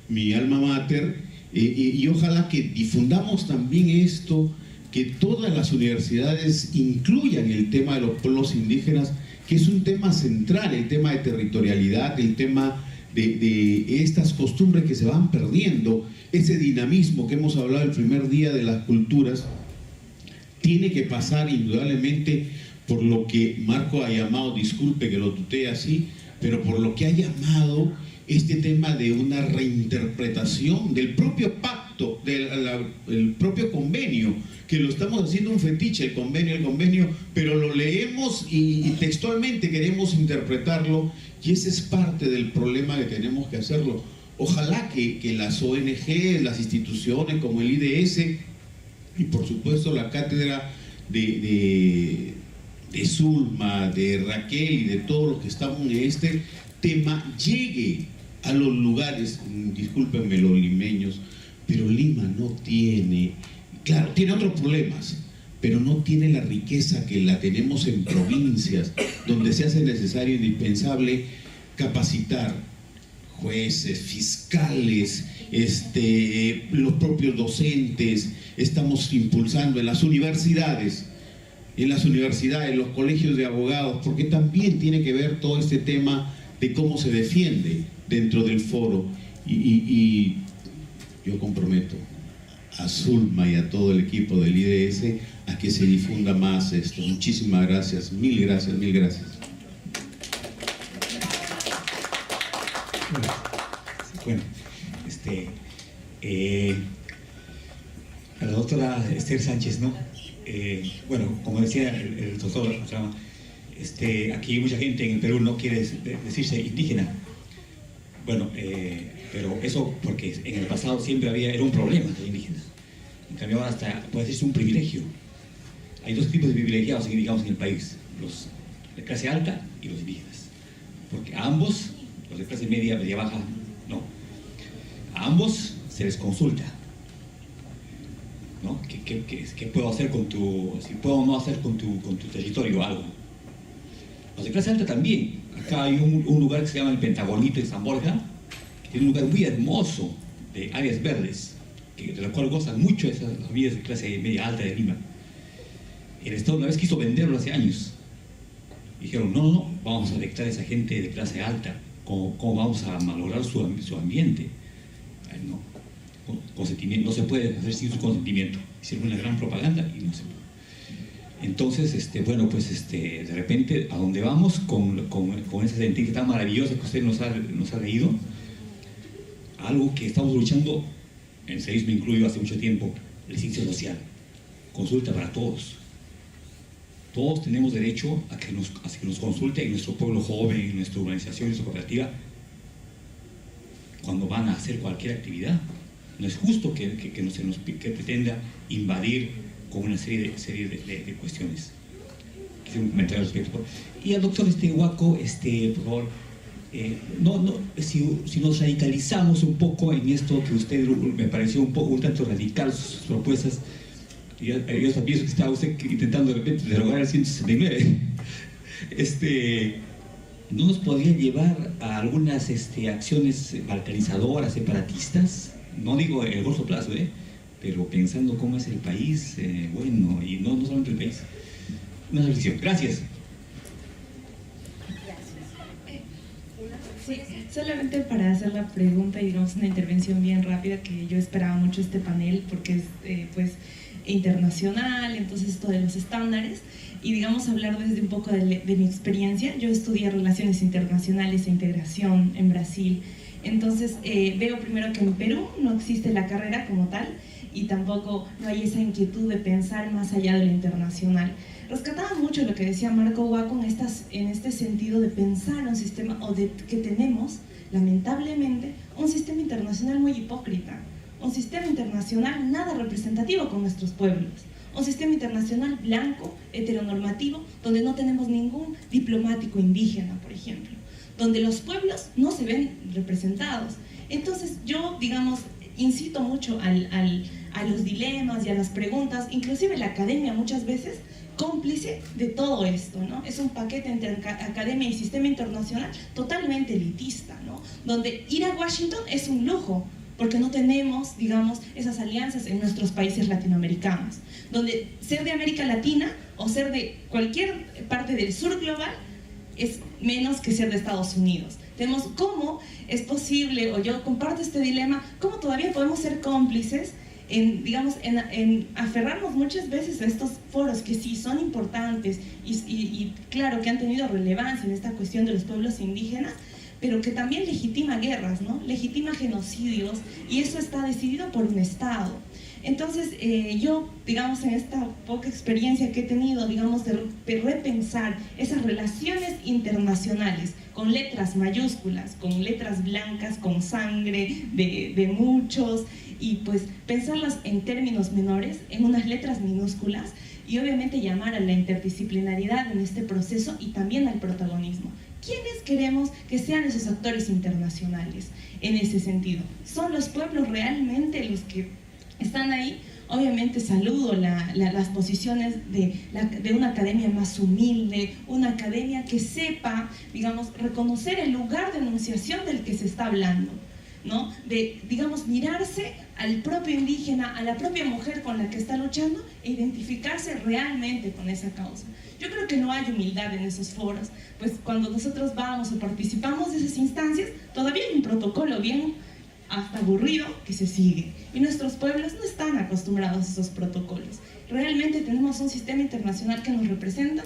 mi alma mater, y ojalá que difundamos también esto, que todas las universidades incluyan el tema de los pueblos indígenas, que es un tema central, el tema de territorialidad, el tema de estas costumbres que se van perdiendo, ese dinamismo que hemos hablado el primer día de las culturas, tiene que pasar indudablemente por lo que Marco ha llamado, disculpe que lo tutee así, pero por lo que ha llamado este tema de una reinterpretación del propio pacto, del propio convenio, que lo estamos haciendo un fetiche, el convenio, pero lo leemos y textualmente queremos interpretarlo, y ese es parte del problema que tenemos que hacerlo. Ojalá que las ONG, las instituciones como el IDS, y por supuesto la cátedra de Zulma, de Raquel y de todos los que estamos en este tema, llegue a los lugares. Discúlpenme los limeños, pero Lima no tiene, claro, tiene otros problemas, pero no tiene la riqueza que la tenemos en provincias, donde se hace necesario, indispensable, capacitar jueces, fiscales, los propios docentes. Estamos impulsando en las universidades, los colegios de abogados, porque también tiene que ver todo este tema de cómo se defiende dentro del foro. Y yo comprometo a Zulma y a todo el equipo del IDS a que se difunda más esto. Muchísimas gracias, mil gracias, mil gracias. Bueno, a la doctora Esther Sánchez, ¿no? Bueno, como decía el doctor, aquí mucha gente en el Perú no quiere decirse indígena. Bueno, pero eso porque en el pasado siempre era un problema de indígenas. En cambio ahora hasta puede decirse un privilegio. Hay dos tipos de privilegiados, digamos, en el país: los de clase alta y los indígenas. Porque a ambos, los de clase media, media baja, no. A ambos se les consulta, ¿no? ¿Qué puedo hacer si puedo o no hacer con tu territorio algo? Los de clase alta también. Acá hay un lugar que se llama el Pentagonito de San Borja, que tiene un lugar muy hermoso de áreas verdes, de la cual gozan mucho esas familias de clase media alta de Lima. El Estado una vez quiso venderlo hace años. Dijeron, no, vamos a afectar a esa gente de clase alta. ¿Cómo vamos a malograr su ambiente? No, consentimiento, no se puede hacer sin su consentimiento. Hicieron una gran propaganda y no se puede. Entonces, bueno, pues de repente, ¿a dónde vamos con esa sentencia tan maravillosa que usted nos ha leído? Algo que estamos luchando, el seísmo incluido hace mucho tiempo, el justicia social. Consulta para todos. Todos tenemos derecho a que nos consulte en nuestro pueblo joven, en nuestra urbanización, en nuestra cooperativa, cuando van a hacer cualquier actividad. No es justo que pretenda invadir con una serie de cuestiones. Quisiera un comentario al respecto. Y al doctor Huaco, por favor, si nos radicalizamos un poco en esto que usted me pareció un tanto radical, sus propuestas. Yo pienso que estaba usted intentando de repente derogar el 169. ¿No nos podría llevar a algunas acciones balcanizadoras, separatistas? No digo en el corto plazo, pero pensando cómo es el país, bueno, y no solamente el país. Una reflexión. Gracias. Sí, solamente para hacer la pregunta y digamos una intervención bien rápida, que yo esperaba mucho este panel porque internacional, entonces esto de los estándares, y digamos hablar desde un poco de mi experiencia. Yo estudié Relaciones Internacionales e Integración en Brasil, entonces veo primero que en Perú no existe la carrera como tal, y tampoco no hay esa inquietud de pensar más allá de lo internacional. Rescataba mucho lo que decía Marco Huaco en este sentido de pensar un sistema, o de que tenemos, lamentablemente, un sistema internacional muy hipócrita, un sistema internacional nada representativo con nuestros pueblos, un sistema internacional blanco, heteronormativo, donde no tenemos ningún diplomático indígena, por ejemplo, donde los pueblos no se ven representados. Entonces yo, digamos, incito mucho a los dilemas y a las preguntas, inclusive la academia muchas veces cómplice de todo esto, ¿no? Es un paquete entre academia y sistema internacional totalmente elitista, ¿no? Donde ir a Washington es un lujo, porque no tenemos, digamos, esas alianzas en nuestros países latinoamericanos, donde ser de América Latina o ser de cualquier parte del sur global es menos que ser de Estados Unidos. Tenemos cómo es posible, o yo comparto este dilema, cómo todavía podemos ser cómplices en aferrarnos muchas veces a estos foros que sí son importantes y claro que han tenido relevancia en esta cuestión de los pueblos indígenas, pero que también legitima guerras, ¿no? Legitima genocidios, y eso está decidido por un Estado. Entonces, yo, digamos, en esta poca experiencia que he tenido, digamos, de repensar esas relaciones internacionales con letras mayúsculas, con letras blancas, con sangre de muchos, y pues pensarlas en términos menores, en unas letras minúsculas, y obviamente llamar a la interdisciplinaridad en este proceso y también al protagonismo. ¿Quiénes queremos que sean esos actores internacionales en ese sentido? ¿Son los pueblos realmente los que están ahí? Obviamente saludo las posiciones de una academia más humilde, una academia que sepa, digamos, reconocer el lugar de enunciación del que se está hablando, ¿no? De, digamos, mirarse al propio indígena, a la propia mujer con la que está luchando e identificarse realmente con esa causa. Yo creo que no hay humildad en esos foros, pues cuando nosotros vamos o participamos de esas instancias, todavía hay un protocolo bien hasta aburrido que se sigue, y nuestros pueblos no están acostumbrados a esos protocolos. ¿Realmente tenemos un sistema internacional que nos representa?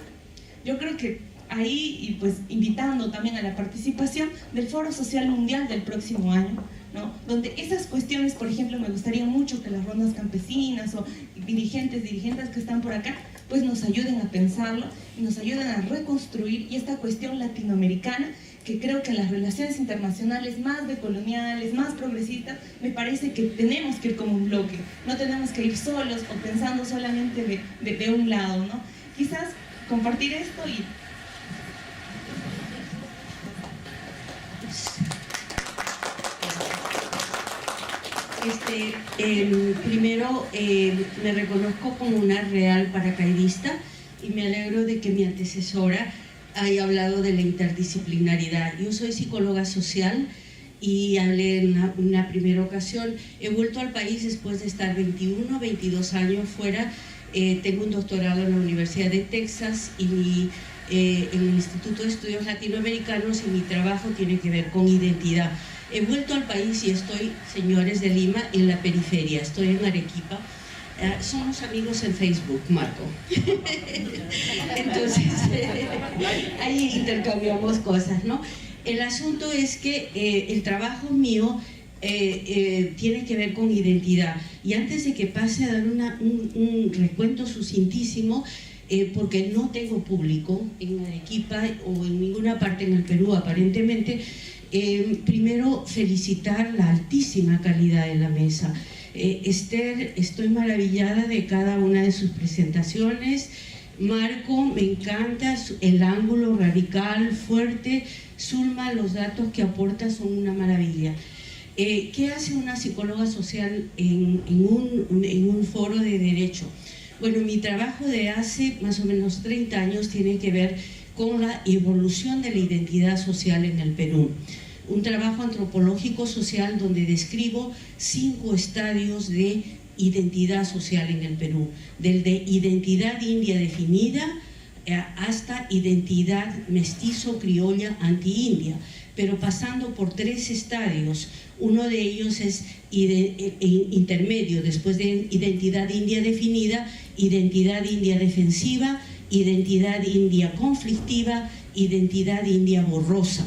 Yo creo que ahí, y pues invitando también a la participación del Foro Social Mundial del próximo año, ¿no? Donde esas cuestiones, por ejemplo, me gustaría mucho que las rondas campesinas o dirigentes que están por acá, pues nos ayuden a pensarlo y nos ayuden a reconstruir, y esta cuestión latinoamericana, que creo que en las relaciones internacionales más decoloniales, más progresistas, me parece que tenemos que ir como un bloque, no tenemos que ir solos o pensando solamente de un lado, ¿no? Quizás compartir esto y... Primero me reconozco como una real paracaidista y me alegro de que mi antecesora haya hablado de la interdisciplinaridad. Yo soy psicóloga social y hablé en una primera ocasión. He vuelto al país después de estar 21, 22 años fuera. Tengo un doctorado en la Universidad de Texas y en el Instituto de Estudios Latinoamericanos, y mi trabajo tiene que ver con identidad. He vuelto al país y estoy, señores de Lima, en la periferia. Estoy en Arequipa. Somos amigos en Facebook, Marco. Entonces, ahí intercambiamos cosas, ¿no? El asunto es que el trabajo mío tiene que ver con identidad. Y antes de que pase a dar un recuento sucintísimo, porque no tengo público en Arequipa o en ninguna parte en el Perú, aparentemente, primero felicitar la altísima calidad de la mesa. Esther, estoy maravillada de cada una de sus presentaciones. Marco, me encanta el ángulo radical, fuerte. Zulma, los datos que aporta son una maravilla. ¿Qué hace una psicóloga social en un foro de derecho? Bueno, mi trabajo de hace más o menos 30 años tiene que ver con la evolución de la identidad social en el Perú. Un trabajo antropológico social donde describo 5 estadios de identidad social en el Perú, desde identidad india definida hasta identidad mestizo criolla anti-india. pero pasando por 3 estadios. Uno de ellos es intermedio, después de identidad india definida, identidad india defensiva, identidad india conflictiva, identidad india borrosa.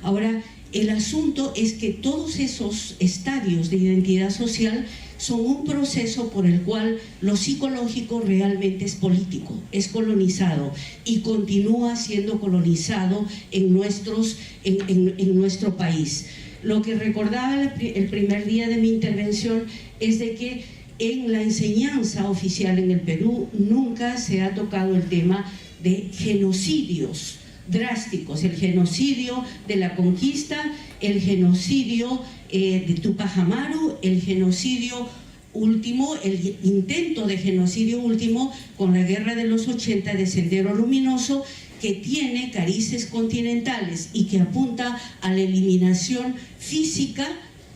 Ahora, el asunto es que todos esos estadios de identidad social son un proceso por el cual lo psicológico realmente es político, es colonizado y continúa siendo colonizado en nuestro país. Lo que recordaba el primer día de mi intervención es de que en la enseñanza oficial en el Perú nunca se ha tocado el tema de genocidios drásticos, el genocidio de la conquista, el genocidio de Tupac Amaru, el genocidio último, el intento de genocidio último con la guerra de los 80 de Sendero Luminoso, que tiene carices continentales y que apunta a la eliminación física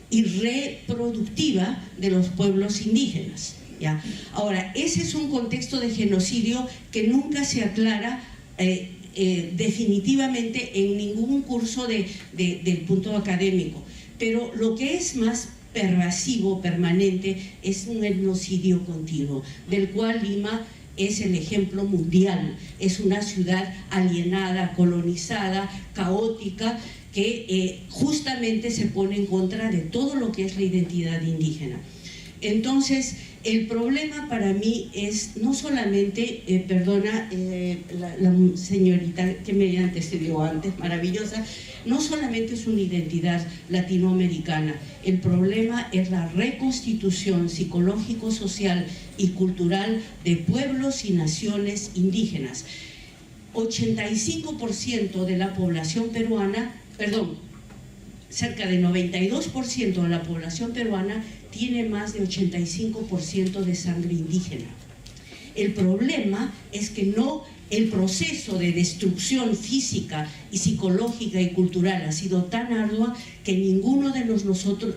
y reproductiva de los pueblos indígenas, ¿ya? Ahora, ese es un contexto de genocidio que nunca se aclara definitivamente en ningún curso del punto académico, pero lo que es más pervasivo, permanente, es un etnocidio continuo, del cual Lima es el ejemplo mundial. Es una ciudad alienada, colonizada, caótica, que justamente se pone en contra de todo lo que es la identidad indígena. Entonces, el problema para mí es no solamente, la señorita que me antecedió antes, maravillosa, no solamente es una identidad latinoamericana, el problema es la reconstitución psicológico, social y cultural de pueblos y naciones indígenas. 85% de la población peruana, cerca de 92% de la población peruana tiene más de 85% de sangre indígena. El problema es que el proceso de destrucción física y psicológica y cultural ha sido tan ardua que ninguno de nosotros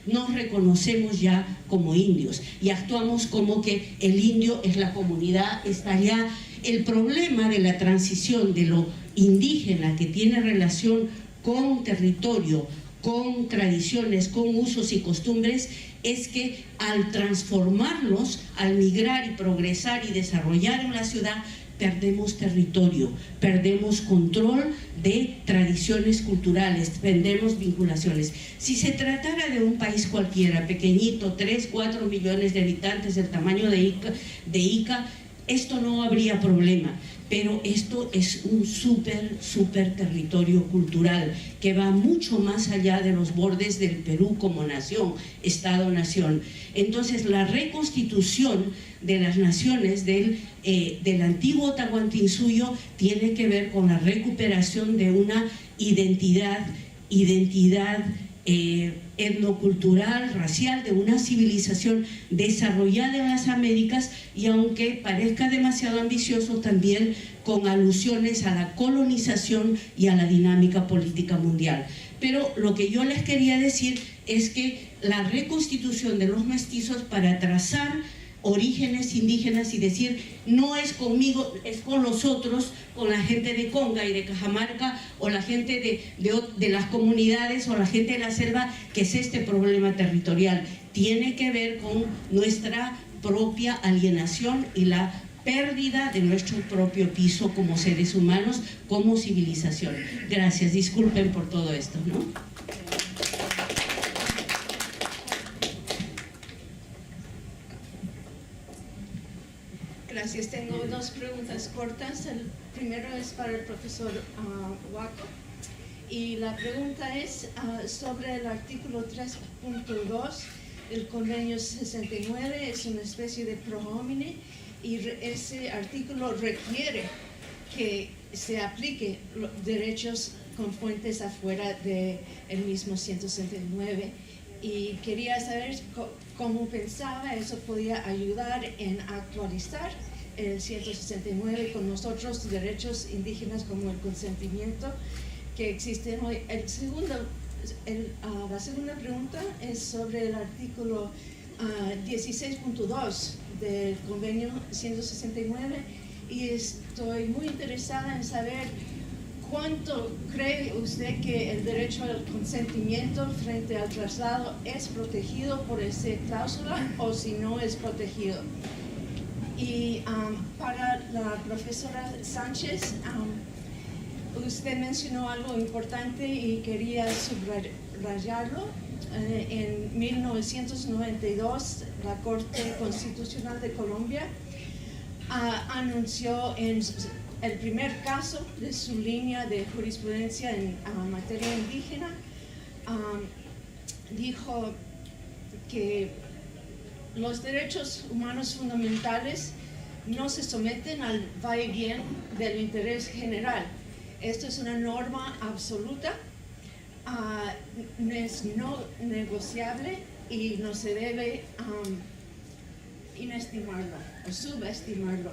nos reconocemos ya como indios y actuamos como que el indio es la comunidad, está allá. El problema de la transición de lo indígena, que tiene relación con territorio, con tradiciones, con usos y costumbres, es que al transformarlos, al migrar y progresar y desarrollar en la ciudad, perdemos territorio, perdemos control de tradiciones culturales, perdemos vinculaciones. Si se tratara de un país cualquiera, pequeñito, 3, 4 millones de habitantes del tamaño de Ica, esto no habría problema. Pero esto es un súper territorio cultural que va mucho más allá de los bordes del Perú como nación, Estado-nación. Entonces, la reconstitución de las naciones del antiguo Tahuantinsuyo tiene que ver con la recuperación de una identidad etnocultural, racial, de una civilización desarrollada en las Américas, y aunque parezca demasiado ambicioso, también con alusiones a la colonización y a la dinámica política mundial. Pero lo que yo les quería decir es que la reconstitución de los mestizos para trazar orígenes indígenas y decir, no es conmigo, es con los otros, con la gente de Conga y de Cajamarca, o la gente de las comunidades, o la gente de la selva, que es este problema territorial. Tiene que ver con nuestra propia alienación y la pérdida de nuestro propio piso como seres humanos, como civilización. Gracias, disculpen por todo esto, ¿no? Gracias. Tengo 2 preguntas cortas. El primero es para el profesor Huaco. Y la pregunta es sobre el artículo 3.2 del Convenio 69. Es una especie de pro homine y ese artículo requiere que se aplique los derechos con fuentes afuera del mismo 169. Y quería saber cómo pensaba eso podía ayudar en actualizar el 169 con los otros derechos indígenas como el consentimiento que existen hoy. La segunda pregunta es sobre el artículo 16.2 del Convenio 169 y estoy muy interesada en saber ¿cuánto cree usted que el derecho al consentimiento frente al traslado es protegido por esa cláusula o si no es protegido? Y para la profesora Sánchez, usted mencionó algo importante y quería subrayarlo. En 1992, la Corte Constitucional de Colombia anunció en el primer caso de su línea de jurisprudencia en materia indígena, dijo que los derechos humanos fundamentales no se someten al vaivén del interés general. Esto es una norma absoluta, es no negociable y no se debe inestimarlo o subestimarlo.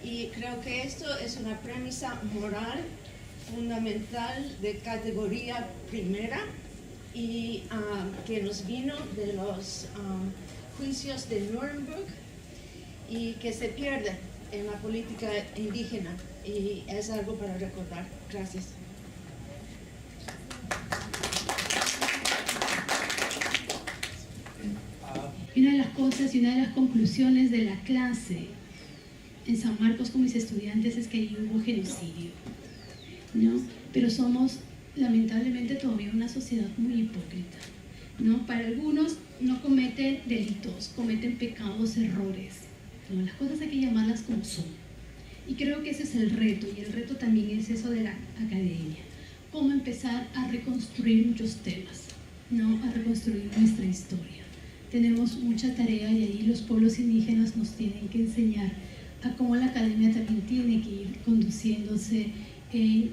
Y creo que esto es una premisa moral fundamental de categoría primera y que nos vino de los juicios de Nuremberg y que se pierde en la política indígena, y es algo para recordar. Gracias. Una de las cosas y una de las conclusiones de la clase en San Marcos con mis estudiantes es que ahí hubo genocidio, ¿no? Pero somos lamentablemente todavía una sociedad muy hipócrita, ¿no? Para algunos no cometen delitos, cometen pecados, errores, ¿no? Las cosas hay que llamarlas como son. Y creo que ese es el reto, y el reto también es eso de la academia. Cómo empezar a reconstruir muchos temas, ¿no? A reconstruir nuestra historia. Tenemos mucha tarea y ahí los pueblos indígenas nos tienen que enseñar a cómo la academia también tiene que ir conduciéndose en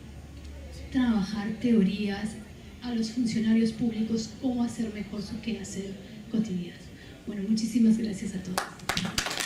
trabajar teorías a los funcionarios públicos, cómo hacer mejor su quehacer cotidiano. Bueno, muchísimas gracias a todos.